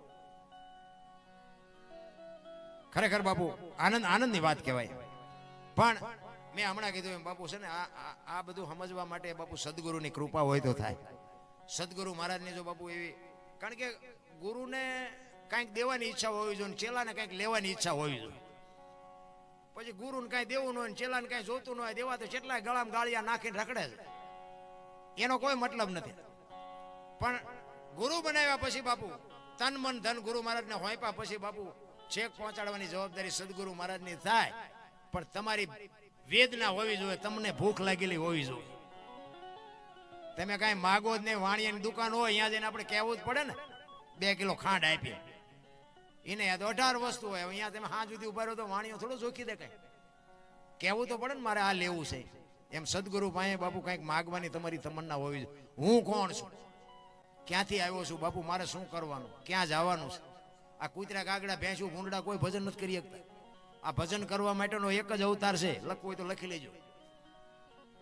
ખરેખર બાપુ આનંદની વાત કહેવાય. પણ મેં હમણાં કીધું એમ બાપુ છે ને આ બધું સમજવા માટે બાપુ સદગુરુની કૃપા હોય તો થાય. સદગુરુ મહારાજની જો બાપુ એવી, કારણ કે ગુરુને કંઈક દેવાની ઈચ્છા હોવી જોઈએ, ચેલાને કંઈક લેવાની ઈચ્છા હોવી જોઈએ. પછી ગુરુને કાંઈ દેવું ન હોય, ચેલાને કાંઈ જોતું ન હોય, દેવા તો કેટલાય ગળામાં ગાળિયા નાખીને રખડે છે, એનો કોઈ મતલબ નથી. પણ ગુરુ બનાવ્યા પછી બાપુ તન મન ધન ગુરુ મહારાજને હોંપ્યા પછી બાપુ છેક પહોંચાડવાની જવાબદારી સદગુરુ મહારાજની થાય. પણ તમારી વેદના હોવી જોઈએ, તમને ભૂખ લાગેલી હોવી જોઈએ. તમે કાંઈ માગો જ નહીં, વાણિયાની દુકાન હોય અહીંયા જઈને આપણે કહેવું જ પડે ને 2 કિલો ખાંડ આપીએ. એને યાદ 18 વસ્તુ હોય, અહીંયા તમે હાથ સુધી ઉભા રહો તો વાણિયો થોડો જોખી દે, કાંઈ કહેવું તો પડે ને મારે આ લેવું છે. એમ સદગુરુ પાસે બાપુ કંઈક માગવાની તમારી તમન્ના હોવી જોઈએ. હું કોણ છું, ક્યાંથી આવ્યો છું બાપુ, મારે શું કરવાનું, ક્યાં જવાનું છે. આ કૂતરા કાગડા ભેંસું ભૂંડડા કોઈ ભજન નથી કરી શકતા. આ ભજન કરવા માટેનો એક જ અવતાર છે, લખવું હોય તો લખી લેજો.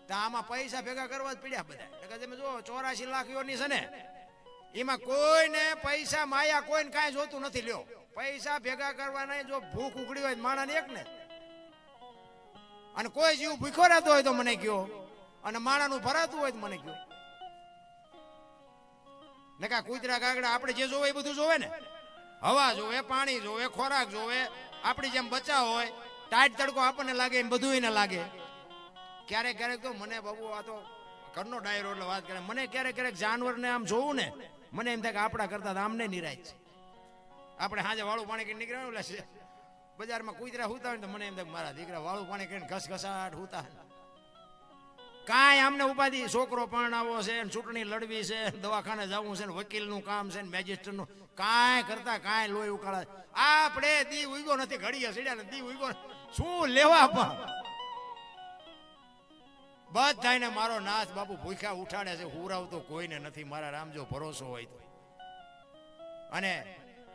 તો આમાં પૈસા ભેગા કરવા જ પડ્યા બધા. તમે જો 84 લાખીઓની છે ને, એમાં કોઈને પૈસા માયા કોઈને કાંઈ જોતું નથી. લ્યો પૈસા ભેગા કરવાના, જો ભૂખ ઉખડી હોય માણાને એક ને, અને કોઈ જીવ ભૂખ્યો રહેતો હોય તો મને કયો, અને માણાનું ભરાતું હોય તો મને કયો. ને કા કૂતરા કાગડા આપણે જે જોવે એ બધું જોવે ને. હવા જોવે, પાણી જોવે, ખોરાક જોવે. આપણી જેમ બચાવ હોય, ટાઈટ તડકો આપણને લાગે એમ બધું એને લાગે. ક્યારેક ક્યારેક તો મને બાબુ આ તો ઘરનો ડાયરો એટલે વાત કરે, મને ક્યારેક ક્યારેક જાનવરને આમ જોવું ને, મને એમ થાય કે આપણા કરતા આમને નિરાશ છે. આપણે હાજે વાળું પાણી કરીને નીકળ્યા એટલે બજારમાં કૂતરા હુતા હોય તો મને એમ થાય મારા દીકરા વાળું પાણી કરીને ઘસઘસાટ હુતા. કાંઈ આમને ઉપાધિ, છોકરો પરણાવો છે, ચૂંટણી લડવી છે, દવાખાને જવું છે, વકીલનું કામ છે, મેજિસ્ટ્રેટનું, કાંઈ કરતા કાંઈ લોહી ઉકાળા. આપણે દી ઉગ્યો નથી, ઘડીએ સીડ્યા ને દી ઉગ્યો શું લેવા. પણ બધાને મારો નાથ બાપુ ભૂખ્યા ઉઠાડે છે, હુરાવતો કોઈને નથી. મારા રામ જો ભરોસો હોય તો. અને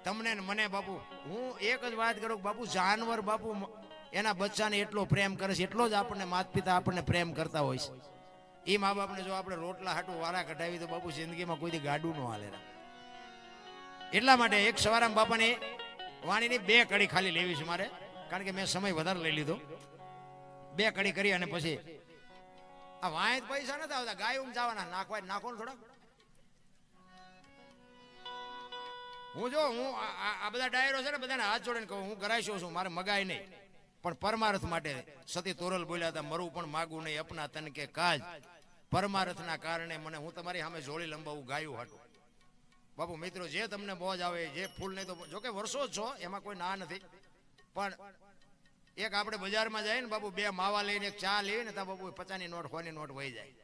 તમને ને મને બાપુ હું એક જ વાત કરું, બાપુ જાનવર બાપુ એના બચ્ચાને એટલો પ્રેમ કરે છે, એટલો જ આપણને માતા પિતા આપણને પ્રેમ કરતા હોય છે. એ મા બાપને જો આપણે રોટલા હાટું વારા કઢાવી તો બાપુ જિંદગીમાં કોઈ ગાડું ન હાલે. એટલા માટે એક સવારામ બાપાની વાણીની 2 કડી ખાલી લેવી છે મારે, કારણ કે મેં સમય વધારે લઈ લીધો. 2 કડી કરી અને પછી આ વાંય પૈસા નથી આવતા, ગાયું જવાના નાખવા નાખો ને થોડા. હું આ બધા ડાયરો છે ને બધાને હાથ જોડીને કહું, હું કરાઈશો છું, મારે મગાય નહીં. પણ પરમાર્થ માટે સતી તોરલ બોલ્યા હતા, મરું પણ માગું નહીં અપના તન કે કાજ. પરમાર્થના કારણે મને હું તમારી સામે જોડી લંબાવું ગાયું હાટું. બાપુ મિત્રો, જે તમને મોજ આવે, જે ફૂલ નહીં તો જોકે વર્ષો જ છો, એમાં કોઈ ના નથી. પણ એક આપણે બજારમાં જાય ને બાપુ, 2 માવા લઈને એક ચા લેવી ને ત્યાં બાપુ 50ની નોટ 100ની નોટ વહી જાય.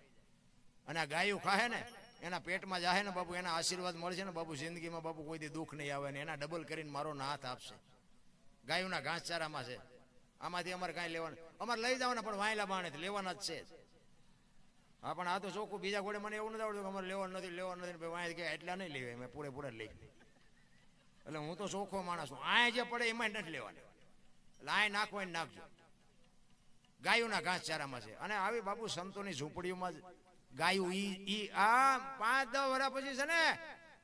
અને આ ગાયું ખાહે ને એના પેટમાં જાહે ને બાપુ, એના આશીર્વાદ મળશે ને બાપુ, જિંદગીમાં બાપુ કોઈ દી દુઃખ નહીં આવે ને એના ડબલ કરીને મારો હાથ આપશે. ગાયુંના ઘાસચારામાં છે, આમાંથી અમારે કાંઈ લેવાનું, અમારે લઈ જવાના પણ વાયલા બાણે લેવાના જ છે. હા પણ આ તો ચોખ્ખું, બીજા ઘોડે મને એવું નથી આવડતું કે અમારે લેવાનું નથી વાય કે એટલા નહીં લેવાય, મેં પૂરેપૂરા લઈ. એટલે હું તો ચોખ્ખો માણસ છું, આ જે પડે એમાં નથી લેવાના. એટલે આ નાખવા નાખજો. ગાયુંના ઘાસચારામાં છે. અને આવી બાપુ સંતોની ઝૂંપડીઓમાં ગાયું ઈ આ 5-10 વર્ષ પછી છે ને,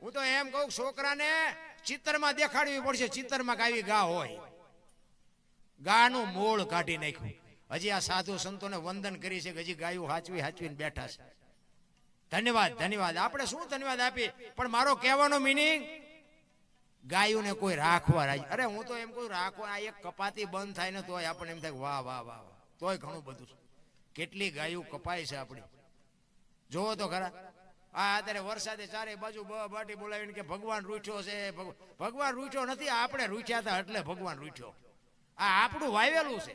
હું તો એમ કહું છોકરાને ચિત્રમાં દેખાડવી પડશે, ચિત્રમાં આવી ગા હોય. ગાનું મૂળ કાઢી નાખ્યું. હજી આ સાધુ સંતોને વંદન કરી છે કે હજી ગાયું હાચવીને બેઠા છે. ધન્યવાદ. આપણે શું ધન્યવાદ આપી, પણ મારો કહેવાનો મિનિંગ ગાયુંને કોઈ રાખવા રાજી. અરે હું તો એમ કહું રાખવા, આ એક કપાતી બંધ થાય ને તોય આપણને એમ થાય વાહ વાહ વાહ, તોય ઘણું બધું. કેટલી ગાયું કપાય છે આપણી, જોવો તો ખરા. આ અત્યારે વરસાદે ચારે બાજુ બાટી બોલાવીને કે ભગવાન રૂઠ્યો છે. ભગવાન રૂઠ્યો નથી, આપણે રૂઠ્યા હતા એટલે ભગવાન રૂઠ્યો. આ આપણું વાવેલું છે,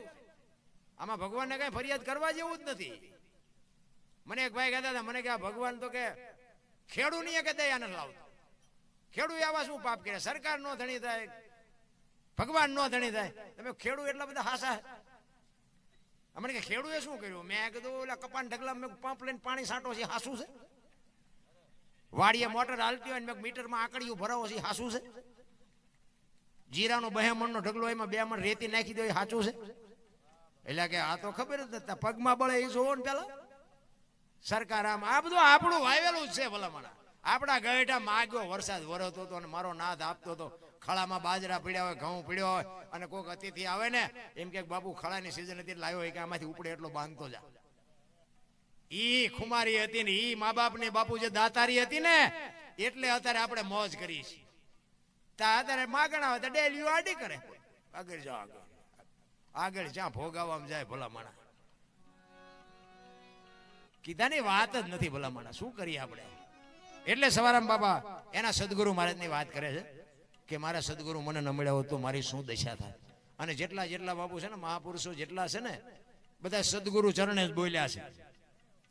આમાં ભગવાનને કઈ ફરિયાદ કરવા જેવું જ નથી. મને એક ભાઈ કહેતા હતા, મને કે આ ભગવાન તો કે ખેડૂ નહીં કે દયા નથી લાવતો. ખેડૂ આવા શું પાપ કરે, સરકાર નો ધણી થાય, ભગવાન નો ધણી થાય. તમે ખેડૂ એટલા બધા હાસા, અમને કે ખેડૂએ શું કર્યું? મેં કીધું ઓલા કપાન ઢગલા મેં પંપ લઈને પાણી છાંટો છે, હાસું છે? વાડીએ મોટર હાલતી હોય ને મેં મીટરમાં આંકડીઓ ભરાવો છે, હાસું છે? જીરાનો 2 મણનો ઢગલો એમાં 2 મણ રેતી નાખી દો, એ સાચું છે? એટલે કે આ તો ખબર જ નથી, પગમાં બળે એ જોવો ને પેલા. સરકાર આમ આ બધું આપણું વાવેલું જ છે ભલામણ. આપણા ગઢા માગ્યો વરસાદ વરસતો હતો અને મારો નાદ આપતો હતો. ખળામાં બાજરા પીડ્યા હોય, ઘઉં પીડ્યો હોય અને કોઈક અતિથિ આવે ને એમ કે બાપુ ખળાની સિઝન હતી લાવ્યો હોય કે આમાંથી ઉપડે એટલો બાંધતો જા. ઈ ખુમારી હતી ને ઈ મા બાપ ની બાપુ જે દાતારી હતી ને એટલે અત્યારે આપણે મોજ કરી છીએ. અત્યારે માગણા હોય તો ડેલીઓ આડી કરે, આગળ જાઓ આગળ જ્યાં ભોગાવામાં જાય ભલામણ. કીધાની વાત જ નથી ભલામણ, શું કરીએ આપણે? એટલે સવારામ બાબા એના સદગુરુ મહારાજની વાત કરે છે કે મારા સદગુરુ મને ન મળ્યા હોત તો મારી શું દશા થાય. અને જેટલા જેટલા બાપુ છે ને મહાપુરુષો જેટલા છે ને બધા સદગુરુ ચરણે જ બોલ્યા છે.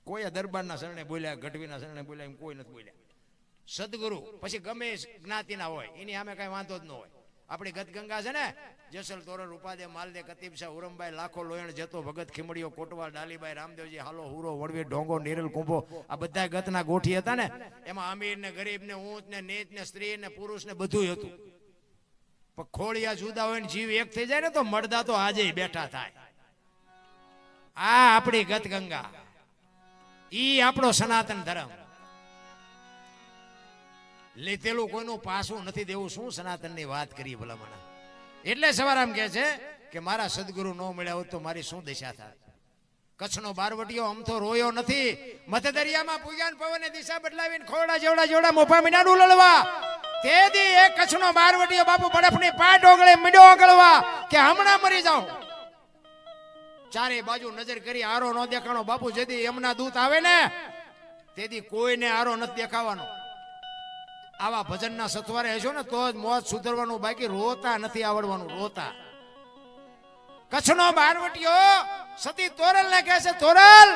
કોઈ દરબારના શરણે બોલ્યા, ગઢવીના શરણે બોલ્યા એમ કોઈ નથી બોલ્યા. સદગુરુ પછી ગમે જ્ઞાતિના હોય એની સામે કઈ વાંધો જ ન હોય. આપણી ગતગંગા છે ને જેસલ તોરલ ઉપાદે માલદે કતીબ શાહ ઉરમભાઈ લાખો લોયણ જતો ભગત ખીમડીઓ કોટવાલ ડાલીભાઈ રામદેવજી હાલો હુરો વડવી ઢોંગો નીરલ કુંભો આ બધા ગતના ગોઠી હતા ને એમાં અમીર ને ગરીબ ને ઊંચ ને નીચ ને સ્ત્રી ને પુરુષ ને બધું હતું. પણ ખોળિયા જુદા હોય ને જીવ એક થઈ જાય ને તો મળદા તો આજે બેઠા થાય. આ આપણી ગતગંગા, ઈ આપણો સનાતન ધર્મ. લીધેલું કોઈનું પાછું નથી દેવું. શું સનાતનની વાત કરીએ ભલામણ. એટલે સવારામ કહે છે કે મારા સદગુરુ ન મળ્યા હોત તો મારી શું દશા થાય. કચ્છનો બારવટીયો અમથો રોયો નથી. મધદરિયામાં પૂગ્યાન પવને દિશા બદલાવીને ખોડા જેવડા જેવડા મોફા મીંડાનું લડવા. તેથી એક કચ્છનો બારવટીયો બાપુ બરફની પાટ ઓગળે મીંડો ઓગળવા કે હમણાં મરી જાઉં. ચારે બાજુ નજર કરી આરો ન દેખાણો બાપુ. જેથી એમના દૂત આવે ને તેથી કોઈને આરો નથી દેખાવાનો. આવા ભજનના સથવારે હશો ને તો જ મોત સુધરવાનું, બાકી રોતા નથી આવડવાનું. રોતા કચ્છનો બારવટીયો સતી તોરલ ને કહે છે તોરલ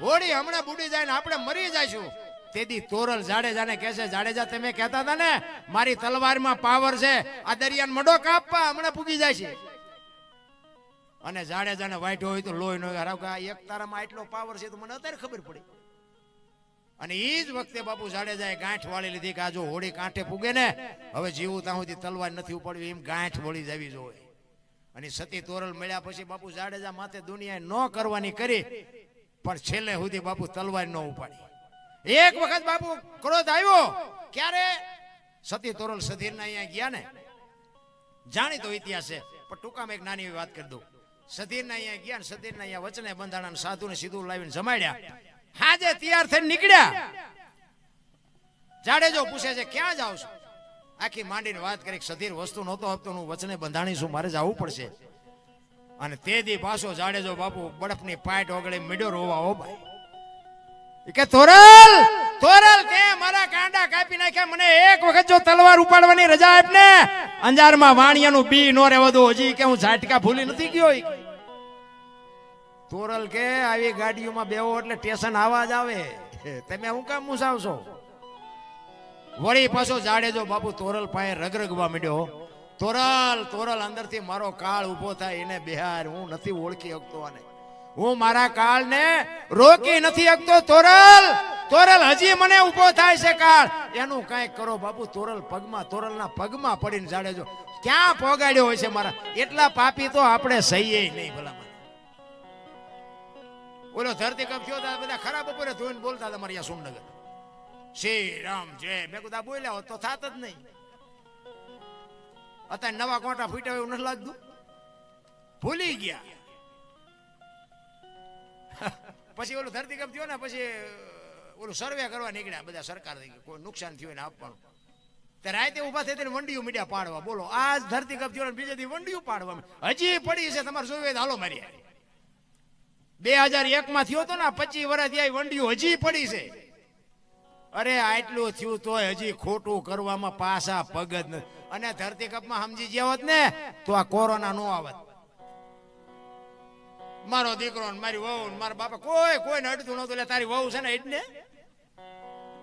હોડી હમણાં બુડી જાય ને આપણે મરી જઈશું. તેથી તોરલ જાડેજાને કહે છે જાડેજા તમે કહેતા હતા ને મારી તલવારમાં પાવર છે, આ દરિયાને મડો કાપવા હમણાં પૂગી જાય છે. અને જાડેજાને વાઈટો હોય તો લોહી નો હરાવ કે એક તારામાં આટલો પાવર છે તો મને અત્યારે ખબર પડી. અને એ જ વખતે બાપુ જાડેજાએ ગાંઠ વાળી લીધી કે આ જો હોડી કાંઠે પૂગે ને હવે જીવું ત્યાં સુધી તલવાર નથી ઉપાડવી, એમ ગાંઠ વળી જવી જોઈએ. અને સતી તોરલ મળ્યા પછી બાપુ જાડેજા માથે દુનિયાએ ન કરવાની કરી પણ છેલ્લે સુધી બાપુ તલવાર ન ઉપાડી. એક વખત બાપુ ક્રોધ આવ્યો ક્યારે સતી તોરલ સધીરના અહીંયા ગયા ને, જાણીતો ઇતિહાસ છે પણ ટૂંકામાં એક નાની વાત કરી દઉં. સધીરના અહીંયા ગયા ને સધીરના અહીંયા વચને બંધાણા સાધુને સીધું લાવીને જમાડ્યા. હાજે તૈયાર થઈને નીકળ્યા. જાડેજો પૂછે છે ક્યાં જાવ છો? આખી માંડીને વાત કરી સધીર વસ્તુ નહોતો આપતો, હું વચને બંધાણી છું, મારે જવું પડશે. અને તે દી પાછો જાડેજો બાપુ બરફની પાટ ઓગળી મીડો રોવા ઓ ભાઈ કે તોરલ તોરલ તે મારા કાંડા કાપી નાખ્યા, મને એક વખત જો તલવાર ઉપાડવાની રજા આપ ને અંજારમાં વાણિયાનું બી નો રહેવા દો. હજી કે હું ઝાટકા ભૂલી નથી ગયો. તોરલ કે આવી ગાડીઓમાં બેવો એટલે સ્ટેશન આવાજ આવે, તમે હું કામ મુસાવશો? વળી પાછો જાડેજો બાપુ તોરલ પાસે રગરગવા માંડ્યો. તોરલ તોરલ અંદરથી મારો કાળ ઉભો થાય એને બિહાર હું નથી ઓળખી શકતો, અને હું મારા કાળ ને રોકી નથી શકતો. તોરલ તોરલ હજી મને ઉભો થાય છે કાળ, એનું કઈક કરો બાપુ. તોરલ પગમાં તોરલના પગમાં પડીને જાડેજો ક્યાં પોગાડ્યો હોય છે મારા. એટલા પાપી તો આપણે સહીએ નહીં ભલા. ઓલો ધરતી કપ થયો બધા ખરાબ બપોરે ધોઈને બોલતા હતા મારી સોમનગર શ્રી રામ જય. મેં કીધું બોલ્યા હોત તો થાત જ નહીં. અત્યારે નવા કોટા ફૂટ્યા એવું નથી લાગતું, ભૂલી ગયા. પછી ઓલું ધરતી કપ થયો ને પછી ઓલું સર્વે કરવા નીકળ્યા બધા સરકાર કોઈ નુકસાન થયું ને આપવાનું. ત્યારે રાતે ઉભા થઈ વંડીઓ મીડિયા પાડવા. બોલો આજ ધરતી કપ થયો બીજે દી વંડીઓ પાડવા હજી પડી છે. તમારે જોવે હાલો મારી 2001 માં થયો તો ને 25 વર્ષ થયા વંડીઓ હજી પડી છે. અરે આટલું થયું તોય હજી ખોટું કરવામાં પાછા પગ જ નથી. અને ધરતી કપમાં સમજી ગયા હોત ને તો આ કોરોના નો આવત. મારો દીકરો ને મારી વહુ ને મારા બાપા કોઈને અડતું નતું. એટલે તારી વહુ છે ને એટલે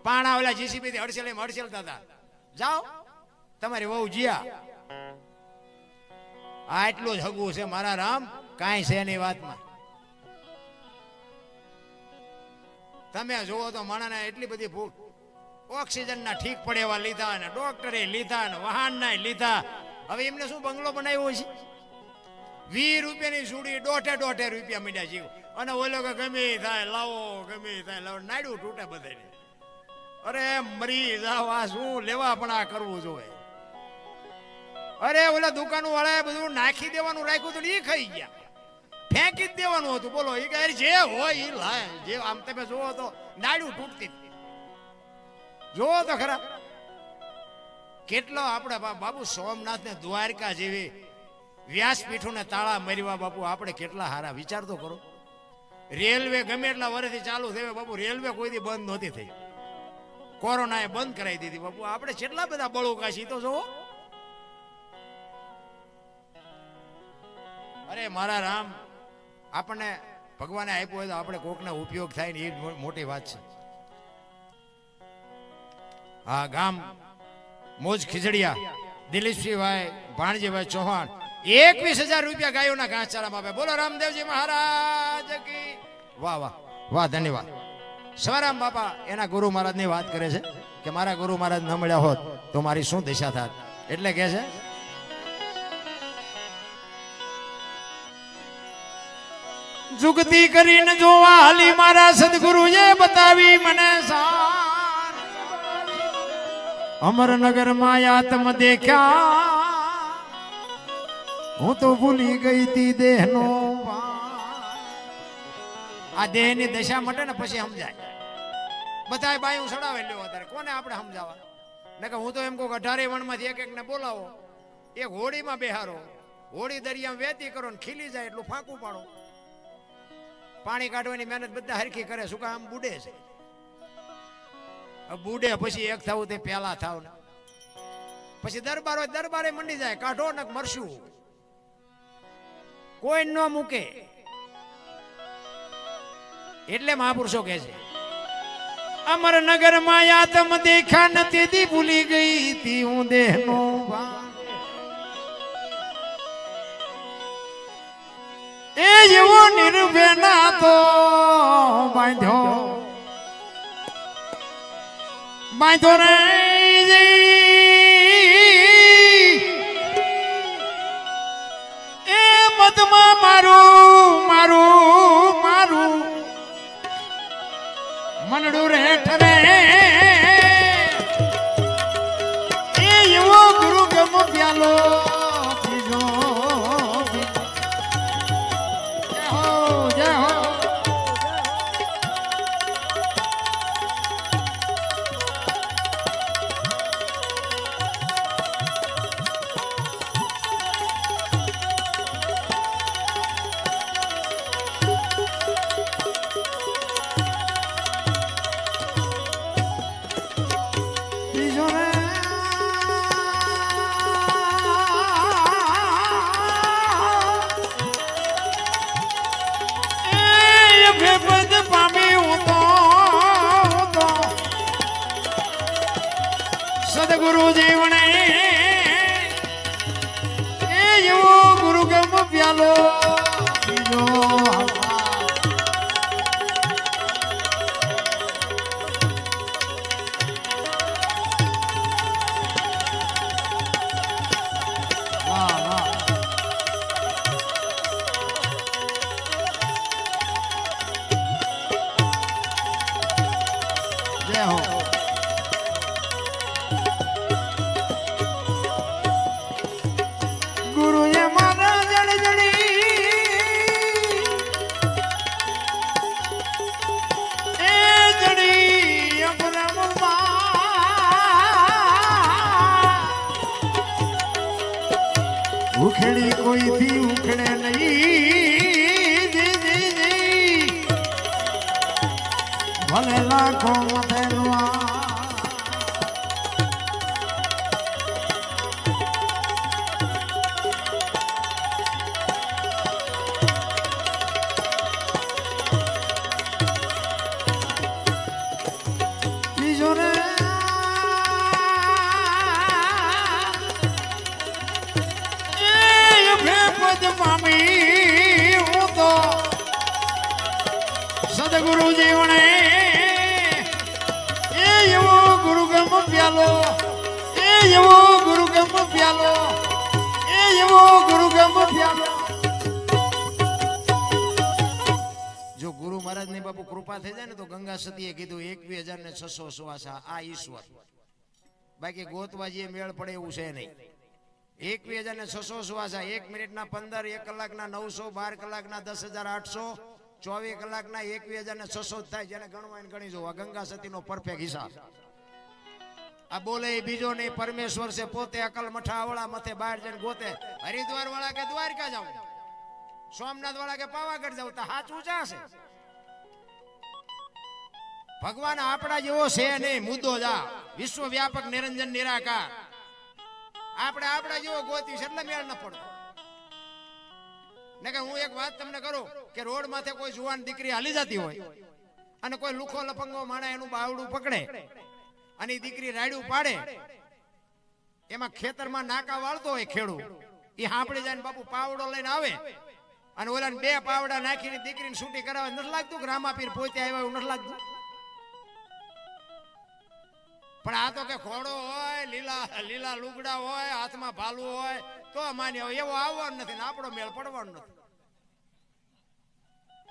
પાણા ઓલા જીસીબી થી હડસેલતા હતા. જાઓ તમારી વહુ જીયા. આટલું જ હગું છે મારા રામ, કાંઈ છે એની વાતમાં. તમે જુઓ તો માણસને એટલી બધી ભૂખ, ઓક્સિજનના ઠીક પડે એવા લીધા ને ડોક્ટરે લીધા ને વાહનના લીધા. હવે એમને શું બંગલો બનાવ્યો છે? 20 રૂપિયાની સુડી 1.5 રૂપિયા મીડ્યા જીવ. અને ઓલો કે ગમે થાય લાવો, ગમે થાય લાવો, નાડ્યું તૂટે બધાને. અરે મરી જાવ, આ શું લેવા પણ આ કરવું જોઈએ. અરે ઓલા દુકાન વાળાએ બધું નાખી દેવાનું રાખ્યું હતું, એ ખાઈ ગયા. ફેંકી જ દેવાનું હતું. બોલો એ કહે જે હોય એ લાય. જે આમ તમે જોવો તો નાડ્યું તૂટતી. જોવો તો ખરા કેટલો આપણે બાપુ સોમનાથ ને દ્વારકા જેવી વ્યાસપીઠોને તાળા મારવા બાપુ આપણે કેટલા હારા. વિચાર તો કરો. રેલવે ગમે એટલા વર્ષથી ચાલુ થયો બાપુ, રેલવે કોઈથી બંધ નહોતી થઈ. કોરોનાએ બંધ કરાવી દીધી બાપુ. આપણે કેટલા બધા બળુકા છીએ તો જોવો. અરે મારા રામ, આપણને ભગવાને આપ્યું હોય તો આપણે કોકને ઉપયોગ થાય ને એ મોટી વાત છે. હા, ગામ મોજ ખીજડીયા, દિલીપસિંહભાઈ ભાણજીભાઈ ચૌહાણ 21,000 રૂપિયા ગાયોના ઘાસચારામાં આપે. બોલો રામદેવજી મહારાજ કી. વાહ વાહ વાહ, ધન્યવાદ. સવારામ બાપા એના ગુરુ મહારાજની વાત કરે છે કે મારા ગુરુ મહારાજ ન મળ્યા હોત તો મારી શું દિશા થાત. એટલે કે છે જુગતી કરીને જોવા હાલી મારા સદગુરુએ બતાવી મને સાર. અમરનગર માં આત્મ દેખ્યા, હું તો ભૂલી ગઈ તી દેહનો. આ દેહની દશા મટે ને પછી સમજાય. બધા બાયું સડાવે લેવો અત્યારે કોને આપણે સમજાવવા. ને કે હું તો એમ કહું 18 વણમાંથી એક ને બોલાવો, એક હોળીમાં બેહારો, હોળી દરિયામાં વેતી કરો ને ખીલી જાય એટલું ફાંકું પાડો. પાણી કાઢવાની મહેનત બધા હરખી કરે, શું કામ બુડે છે. બુડે પછી એક થવું તે પેલા થાવ ને પછી દરબાર હોય દરબારે મંડી જાય, કાઢો ને મરશું કોઈ ન મૂકે. એટલે મહાપુરુષો કહે છે અમરનગર માં આત્મ દેખા નથી દી ભૂલી ગઈ તી હું દેહનો ભાન. એ જેવો નિર્ભેના તો બાંધ્યો બાંધો રે એ મતમાં મારું મારું મારું મનડું રે ઠરે. એ એવો ગુરુ ગમ પ્યાલો પીજો. સદગુરુ જીવણે એ એવો ગુરુ ગમ પ્યાલો પીજો. જય હો. ઉખેડી કોઈથી ઉખડે નહીં, ભલે લાખો મધેલવા. બીજો રે મામી હું તો સદગુરુ જીવણે પ્યાલો એ એવો ગુરુ ગમ પ્યાલો એ એવો ગુરુ ગમ પ્યાલો. જો ગુરુ મહારાજ ની બાપુ કૃપા થઈ જાય ને તો ગંગા સતીએ કીધું 21,600 શ્વાસા આ ઈશ્વર, બાકી ગોતવાજીએ મેળ પડે એવું છે નહીં. 21,600 શ્વાસા, 1 મિનિટના 15, 1 કલાકના 900, 12 કલાકના 10,800, 24 કલાકના 21,600 થાય. જેને ગણવા એને ગણી જો. આ ગંગા સતીનો પરફેક્ટ હિસાબ. આ બોલે બીજો નહીં, પરમેશ્વર છે પોતે. અકલ મઠા વાળા મથે બહાર જઈને ગોતે. હરિદ્વાર વાળા કે દ્વારકા જાવ, સોમનાથ વાળા કે પાવાગઢ જાવ, તો હાથ ઊંચા છે. ભગવાન આપણા જેવો છે નહીં. મુદ્દો જા વિશ્વ વ્યાપક નિરંજન નિરાકાર. આપણે આપણા જેવો ગોતી છે એટલે મેળ ન પડતો. ને કે હું એક વાત તમને કરું કે રોડ માથે કોઈ જુવાન દીકરી હાલી જતી હોય અને કોઈ લુખો લફંગો માણા એનું બાવડું પકડે અને દીકરી રાડ્યું પાડે, એમાં ખેતરમાં નાકા વાળતો હોય ખેડૂ, એ હાંપડી જાય બાપુ પાવડો લઈને આવે અને ઓલાને 2 પાવડા નાખીને દીકરીને છૂટી કરાવે. નથી લાગતું કે રામાપીર પોતે આવ્યા એવું નથી લાગતું? પણ આ તો કે ઘોડો હોય, લીલા લીલા લુગડા હોય, હાથમાં ભાલું હોય તો માન્યો, એવો આવવાનો નથી ને આપણો મેળ પડવાનો નથી.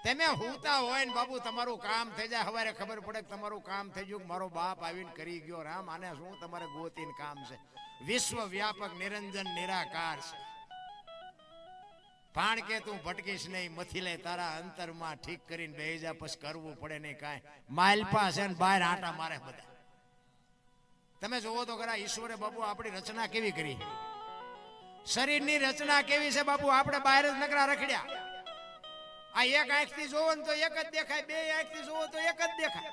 તમે હુતા હોય ને બાબુ તમારું કામ થઈ જાય, સવારે ખબર પડે કે તમારું કામ થઈ ગયું, મારો બાપ આવીને કરી ગયો. રામ આને શું તમારે ગોતીને કામ છે? વિશ્વ વ્યાપક નિરંજન નિરાકાર છે. પાણ કે તું ભટકીશ નહીં, મથી લે તારા અંતરમાં ઠીક કરીને બેહી જા, પછી કરવું પડે નહીં કાંઈ. માલપા છે ને બહાર આટા મારે બધા. તમે જોવો તો ખરા ઈશ્વરે બાપુ આપણી રચના કેવી કરી, શરીરની રચના કેવી છે બાપુ. આપણે બહાર જ નકરા રખડ્યા. આ એક આંખથી જોવો ને તો એક જ દેખાય, 2 આંખથી જોવો તો એક જ દેખાય.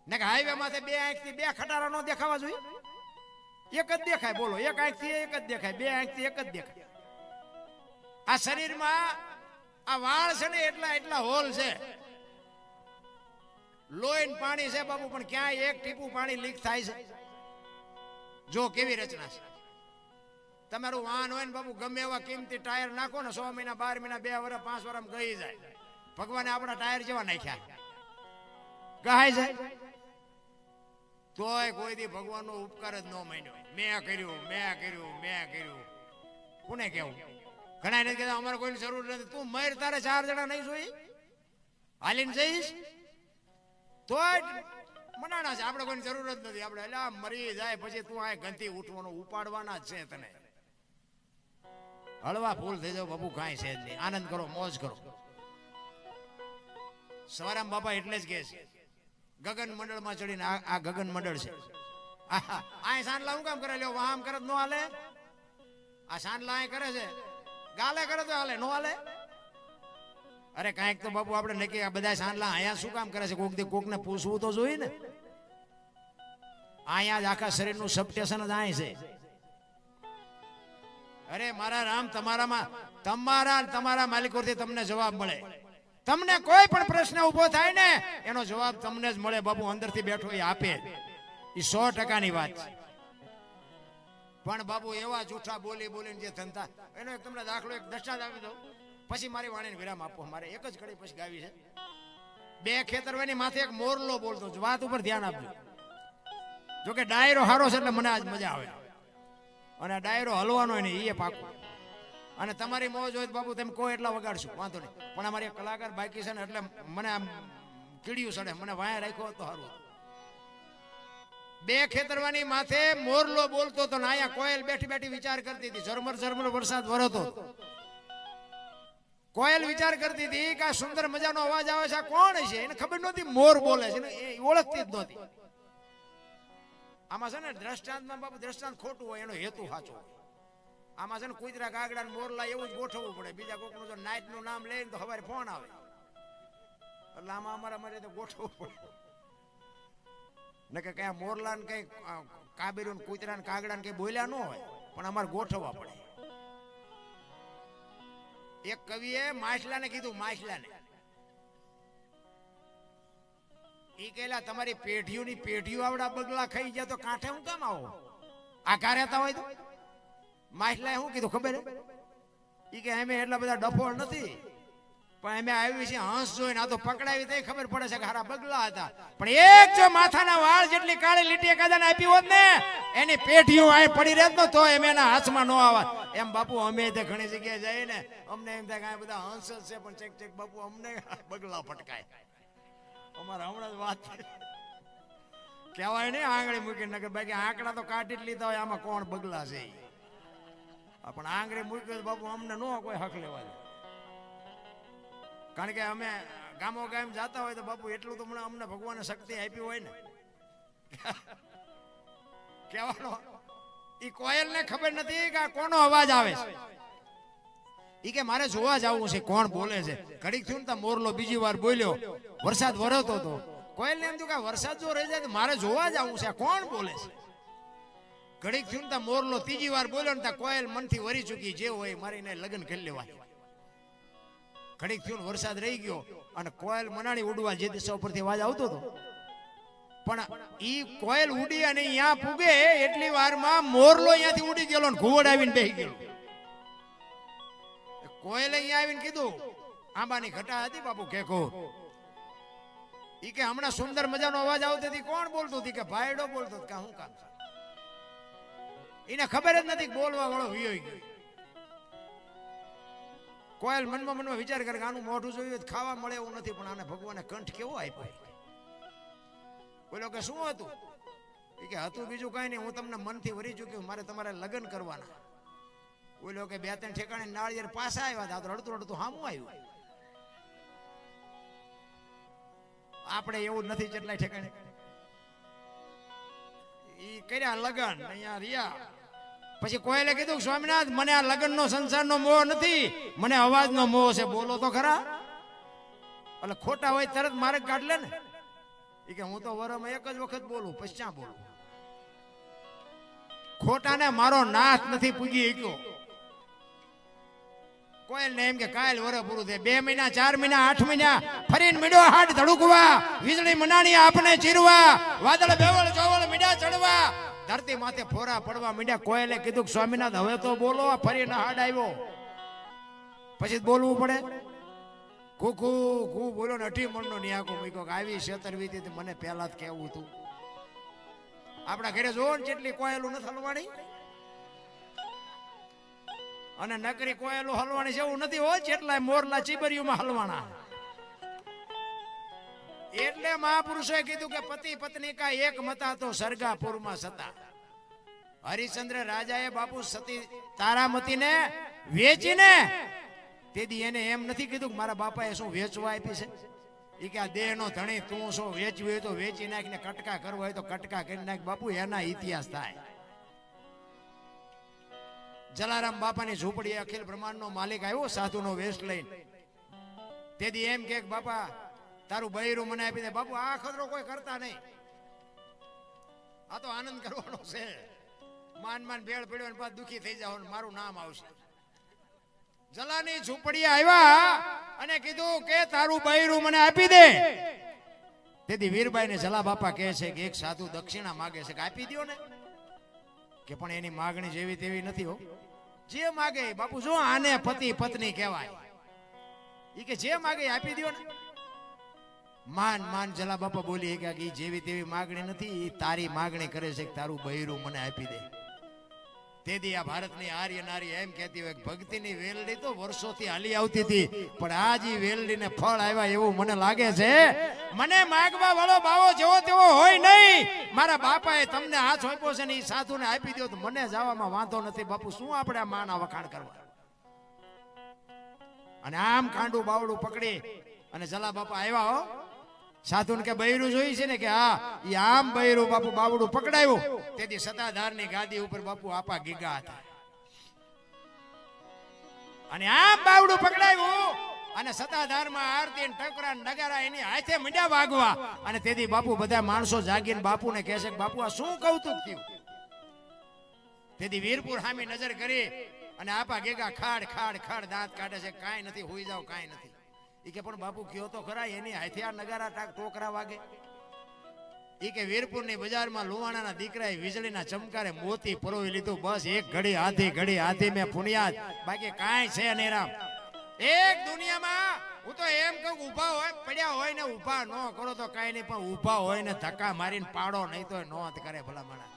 ને કે હાઈવે માથે 2 આંખથી 2 ખટારા નો દેખાવા જોઈએ? એક જ દેખાય. બોલો, એક આંખથી એક જ દેખાય, 2 આંખથી એક જ દેખાય. આ શરીરમાં આ વાળ છે ને એટલા હોલ છે. લોહી પાણી છે બાપુ, પણ ક્યાંય એક ટીપું પાણી લીક થાય છે? જો કેવી રચના છે. તમારું વાહન હોય ને બાપુ, ગમે એવા કિંમતી ટાયર નાખો ને, 6 મહિના 12 મહિના 2 વર્ષ 5 વર્ષ ગઈ જાય. ભગવાને આપણા ટાયર જેવા નાખ્યા, ગહાઈ જાય. તોય કોઈ દી ભગવાનનો ઉપકાર જ ન માન્યો. મેં કર્યું, મેં કર્યું, મેં કર્યું. કોને કેવું? ઘણા નથી કહેતા અમારે કોઈની જરૂર નથી. તું મર, તારે 4 જણા નહીં જોઈ હાલીને જઈશ તો મનાણા છે. આપણે કોઈની જરૂર જ નથી. આપણે એટલે મરી જાય પછી તું આ ગંથી ઉઠવાનો ઉપાડવાના જ છે. તને હળવા ફૂલ થઈ જાવ બાપુ, કાંઈ છે જ નહીં. આનંદ કરો, મોજ કરો. સવારામ બાપા એટલે જ કહે છે ગગન મંડળમાં ચડીને, આ ગગન મંડળ છે. આ સાંડલા હું કામ કરે લ્યો? વાહમ કરે નો હાલે? આ સાંડલા આ કરે છે, ગાલે કરે તો હાલે, નો હાલે? અરે કાંઈક તો બાપુ આપણે નક્કી. આ બધા સાંડલા અહીંયા શું કામ કરે છે? કોક દી કોકને પૂછવું તો જોઈએ ને. અહીંયા જ આખા શરીરનું સબસ્ટેશન જ અહીં છે. અરે મારા રામ, તમારા માલિકોથી તમને જવાબ મળે. તમને કોઈ પણ પ્રશ્ન ઉભો થાય ને એનો જવાબ તમને જ મળે બાપુ. અંદરથી બેઠો એ આપે, એ 100%ની વાત છે. પણ બાપુ એવા જૂઠા બોલી બોલીને જે ધંધા, એનો એક તમને દાખલો, એક દર્શાત આપી દઉં, પછી મારી વાણીને વિરામ આપો. મારે એક જ કડી પછી ગાવી છે. 2 ખેતરવાની માથે એક મોરલો બોલતો. વાત ઉપર ધ્યાન આપજો. જોકે ડાયરો હારો છે એટલે મને આજ મજા આવે. અને ડાયરો હલવાનો નહીં, એ પાકું. અને તમારી મોજ હોય બાપુ તમે કોઈ એટલા વગાડશું, વાંધો નહીં. પણ અમારે કલાકાર બાકી છે ને એટલે મને આમ કીડિયું સડે. મને વાયા રાખ્યો તો સારું. 2 ખેતરવાની માથે મોરલો બોલતો હતો ને અહીંયા કોયલ બેઠી બેઠી વિચાર કરતી હતી. ઝરમર ઝરમર વરસાદ વરસતો. કોયલ વિચાર કરતી હતી કે આ સુંદર મજાનો અવાજ આવે છે, આ કોણ છે? એને ખબર નહોતી મોર બોલે છે, એ ઓળખતી જ નહોતી. આમાં છે ને દ્રષ્ટાંતમાં બાપુ દ્રષ્ટાંત ખોટું હોય, એનો હેતુ સાચો હોય. આમાં છે ને કુતરા કાગડા મોરલા એવું જ ગોઠવવું પડે. બીજા કોઈનું જો નાઈટ નું નામ લઈને તો સવારે ફોન આવે, એટલે આમાં અમારે તો ગોઠવવું પડે. ને કે કયા મોરલા ને કઈ કાબેરું કુતરા ને કાગડા ને કઈ બોલ્યા ન હોય, પણ અમારે ગોઠવવા પડે. એક કવિએ માછલાને કીધું, માછલાને ઈ કહેલા તમારી પેઢીઓની પેઢીઓ આવડા બગલા ખાઈ ગયા તો કાંઠે હું કામ આવો? આ કાર્યતા હોય તો માછલાએ શું કીધું ખબર? ઈ કે અમે એટલા બધા ડફોળ નથી, પણ અમે આવી છે હંસ જોઈને આ તો પકડાવી તો ખબર પડે છે કે હારા બગલા હતા. પણ એક જો માથાના વાળ જેટલી કાળી લીટી કાદાને આપી હોત ને એની પેઢીઓ આ પડી રહેત ને તો એમ એના હાથમાં ન આવત. એમ બાપુ અમે તે ઘણી જગ્યાએ જઈએ ને અમને એમ થાય કે આ બધા હંસ જ છે, પણ ચેક ચેક બાપુ અમને બગલા પટકાય. અમારે હમણાં જ વાત કહેવાય નહીં આંગળી મૂકી નગર બાકી આંકડા તો કાઢી જ લીધા હોય, આમાં કોણ બગલા છે. પણ આંગળી મૂકી બાપુ અમને ન કોઈ હક લેવા દે. કારણ કે અમે ગામો ગામ જતા હોય તો બાપુ એટલું તો અમને ભગવાને શક્તિ આપી હોય ને કહેવાનો. ઈ કોયલ ને ખબર નથી કે કોનો અવાજ આવે છે. ઈ કે મારે જોવા જવું છે કોણ બોલે છે. ઘડીક થયું ને મોરલો બીજી વાર બોલ્યો, વરસાદ વરસતો હતો. કોયલ ને એમ થયું કે વરસાદ જો રહી જાય તો મારે જોવા જવું છે કોણ બોલે છે. ઘડીક થયું ને મોરલો ત્રીજી વાર બોલ્યો ને કોયલ મનથી વરી ચૂકી જે હોય મારીને લગ્ન કરી લેવાય. ઘડીક થયું વરસાદ રહી ગયો અને કોયલ મનાણી ઉડવા જે દિશા ઉપરથી અવાજ આવતો હતો. પણ ઈ કોયલ ઉડી અને અહીંયા પૂગે એટલી વારમાં મોરલો અહીંયાથી ઉડી ગયેલો ને ઘુવડ આવીને બેહી ગયો. કોયલે અહીંયા આવીને કીધું આંબાની ઘટા હતી બાપુ કેકો. ઈ કે હમણાં સુંદર મજાનો અવાજ આવતો હતી કોણ બોલતું હતી કે ભાઈડો બોલતો કે હું કામ. એને ખબર જ નથી બોલવા વાળો વિયો ગયો. કોયલ મનમાં વિચાર કરે આનું મોઢું જોયું ખાવા મળે એવું નથી, પણ આને ભગવાને કંઠ કેવો આપ્યો. બોલો કે શું હતું? એ કે હતું બીજું કઈ નહીં, હું તમને મનથી વરી ચૂક્યું, મારે તમારે લગ્ન કરવાના. બોલો કે બે ત્રણ ઠેકાણે નાળિયેર પાછા આવ્યા હતા તો રડતું રડતું હામું આવ્યું. આપણે એવું નથી જેટલા ઠેકાણે ઈ કર્યા લગ્ન અહીંયા રહ્યા. પછી કોયલે કીધું સ્વામિનાથ મને આ લગ્નનો સંસારનો મોહ નથી, મને અવાજનો મોહ છે, બોલો તો ખરા. એટલે ખોટા હોય તરત મારે કાઢ લે ને. એ કે હું તો વરમાં એક જ વખત બોલું પછી ક્યાં બોલું. ખોટાને મારો નાશ નથી પૂગી શક્યો. કોયલ ને એમ કે કાલ વર પૂરું થાય, 2 મહિના 4 મહિના 8 મહિના ફરીને મીડો હાથ ધડુકવા, વીજળી મનાણી આપણે ચીરવા, વાદળ બેવળ ચોવળ મીડા ચડવા, ધરતી માથે ફોરા પડવા મીડા. કોયલે કીધું સ્વામિનાથ હવે તો બોલો, ફરીને હાડ આવ્યો પછી બોલવું પડે. કુકુ કુ બોલો ને 18 મણનો નિયાકો મૂક્યો કે આવી છેતરવી મને પહેલા જ કહેવું હતું. આપણા ઘરે જોવો ને જેટલી કોયલું નથી હલવાણી, અને નકરી કોયલું હલવાણી છે એવું નથી હોય જેટલા મોરલા ચીબરીઓમાં હલવાના. એટલે મહાપુરુષોએ કીધું કે પતિ પત્ની કા એક મતા તો સરગાપુરમાં સતા. હરિશ્ચંદ્ર રાજાએ બાપુ સતી તારામતીને વેચીને તેથી એને એમ નથી કીધું કે મારા બાપાએ શું વેચવા આપી છે. એ કે આ દેહનો ધણી તું શું વેચવી હોય તો વેચી નાખ ને કટકા કરવા હોય તો કટકા કરી નાખ. બાપુ એના ઇતિહાસ થાય. જલારામ બાપાની ઝૂંપડી અખિલ બ્રહ્માંડનો માલિક આવ્યો સાધુનો વેશ લઈને. તેથી એમ કે બાપા તારું બૈરું મને આપી દે. બાપુ આ ખતરો કોઈ કરતા નહીં, આ તો આનંદ કરવાનો છે. માન માન ભેળ પડ્યો ને પાછું દુખી થઈ જાવ મારું નામ આવશે. જલાની ઝૂંપડી આવ્યા અને કીધું કે તારું બૈરું મને આપી દે. તેથી વીરબાઈ ને જલા બાપા કહે છે કે એક સાધુ દક્ષિણા માગે છે કે આપી દો ને. કે પણ એની માગણી જેવી તેવી નથી હો, જે માગે બાપુ જો આને પતિ પત્ની કહેવાય. એ કે જે માગે આપી દો ને. માન માન જલા બાપા બોલી કે જેવી તેવી માગણી નથી, તારી માગણી કરે છે કે તારું બૈરું મને આપી દે. તેથી આ ભારતની આર્ય નારી એમ કહેતી હોય ભક્તિની વેલડી તો વર્ષોથી હાલી આવતી હતી, પણ આજ ઈ વેલડીને ફળ આવ્યા એવું મને લાગે છે. મને માગવા વાળો બાવો જેવો તેવો હોય નહીં. મારા બાપાએ તમને હાથ સોંપ્યો છે ને એ સાધુને આપી દો તો મને જવામાં વાંધો નથી. બાપુ શું આપણે આ માના વખાણ કરવા. અને આમ કાંડું બાવડું પકડી અને જલા બાપા આવ્યા હો. સાધુને કે બૈરું જોઈ છે ને કે હા ઈ આમ બૈરું બાપુ બાવડું પકડાયું. તેથી સતાધારની ગાદી ઉપર બાપુ આપા ગીગા હતા અને આમ બાવડું પકડાયું અને સતાધારમાં આરતી ટકરા નગારા એની હાથે મીંડા વાગવા. અને તેથી બાપુ બધા માણસો જાગીને બાપુને કહે છે કે બાપુ આ શું કૌતુક થયું. તેથી વીરપુર સામે નજર કરી અને આપા ગીગા ખાડ ખાડ ખાડ દાંત કાઢે છે. કાંઈ નથી, હોઈ જાવ કાંઈ નથી. ઈ કે પણ બાપુ કયો તો ખરા એની હાથે આ નગારા ટોકરા વાગે. ઈ કે વીરપુરની બજારમાં લુવાણાના દીકરાએ વીજળીના ચમકારે મોતી પરોવી લીધું. બસ એક ઘડી આધી મેં પુણ્યાત, બાકી કાંઈ છે નહીં રામ. એક દુનિયામાં હું તો એમ કહું ઊભા હોય પડ્યા હોય ને ઊભા ન કરો તો કાંઈ નહીં, પણ ઊભા હોય ને ધક્કા મારીને પાડો નહીં તો નો જ કરે ભલા માણા.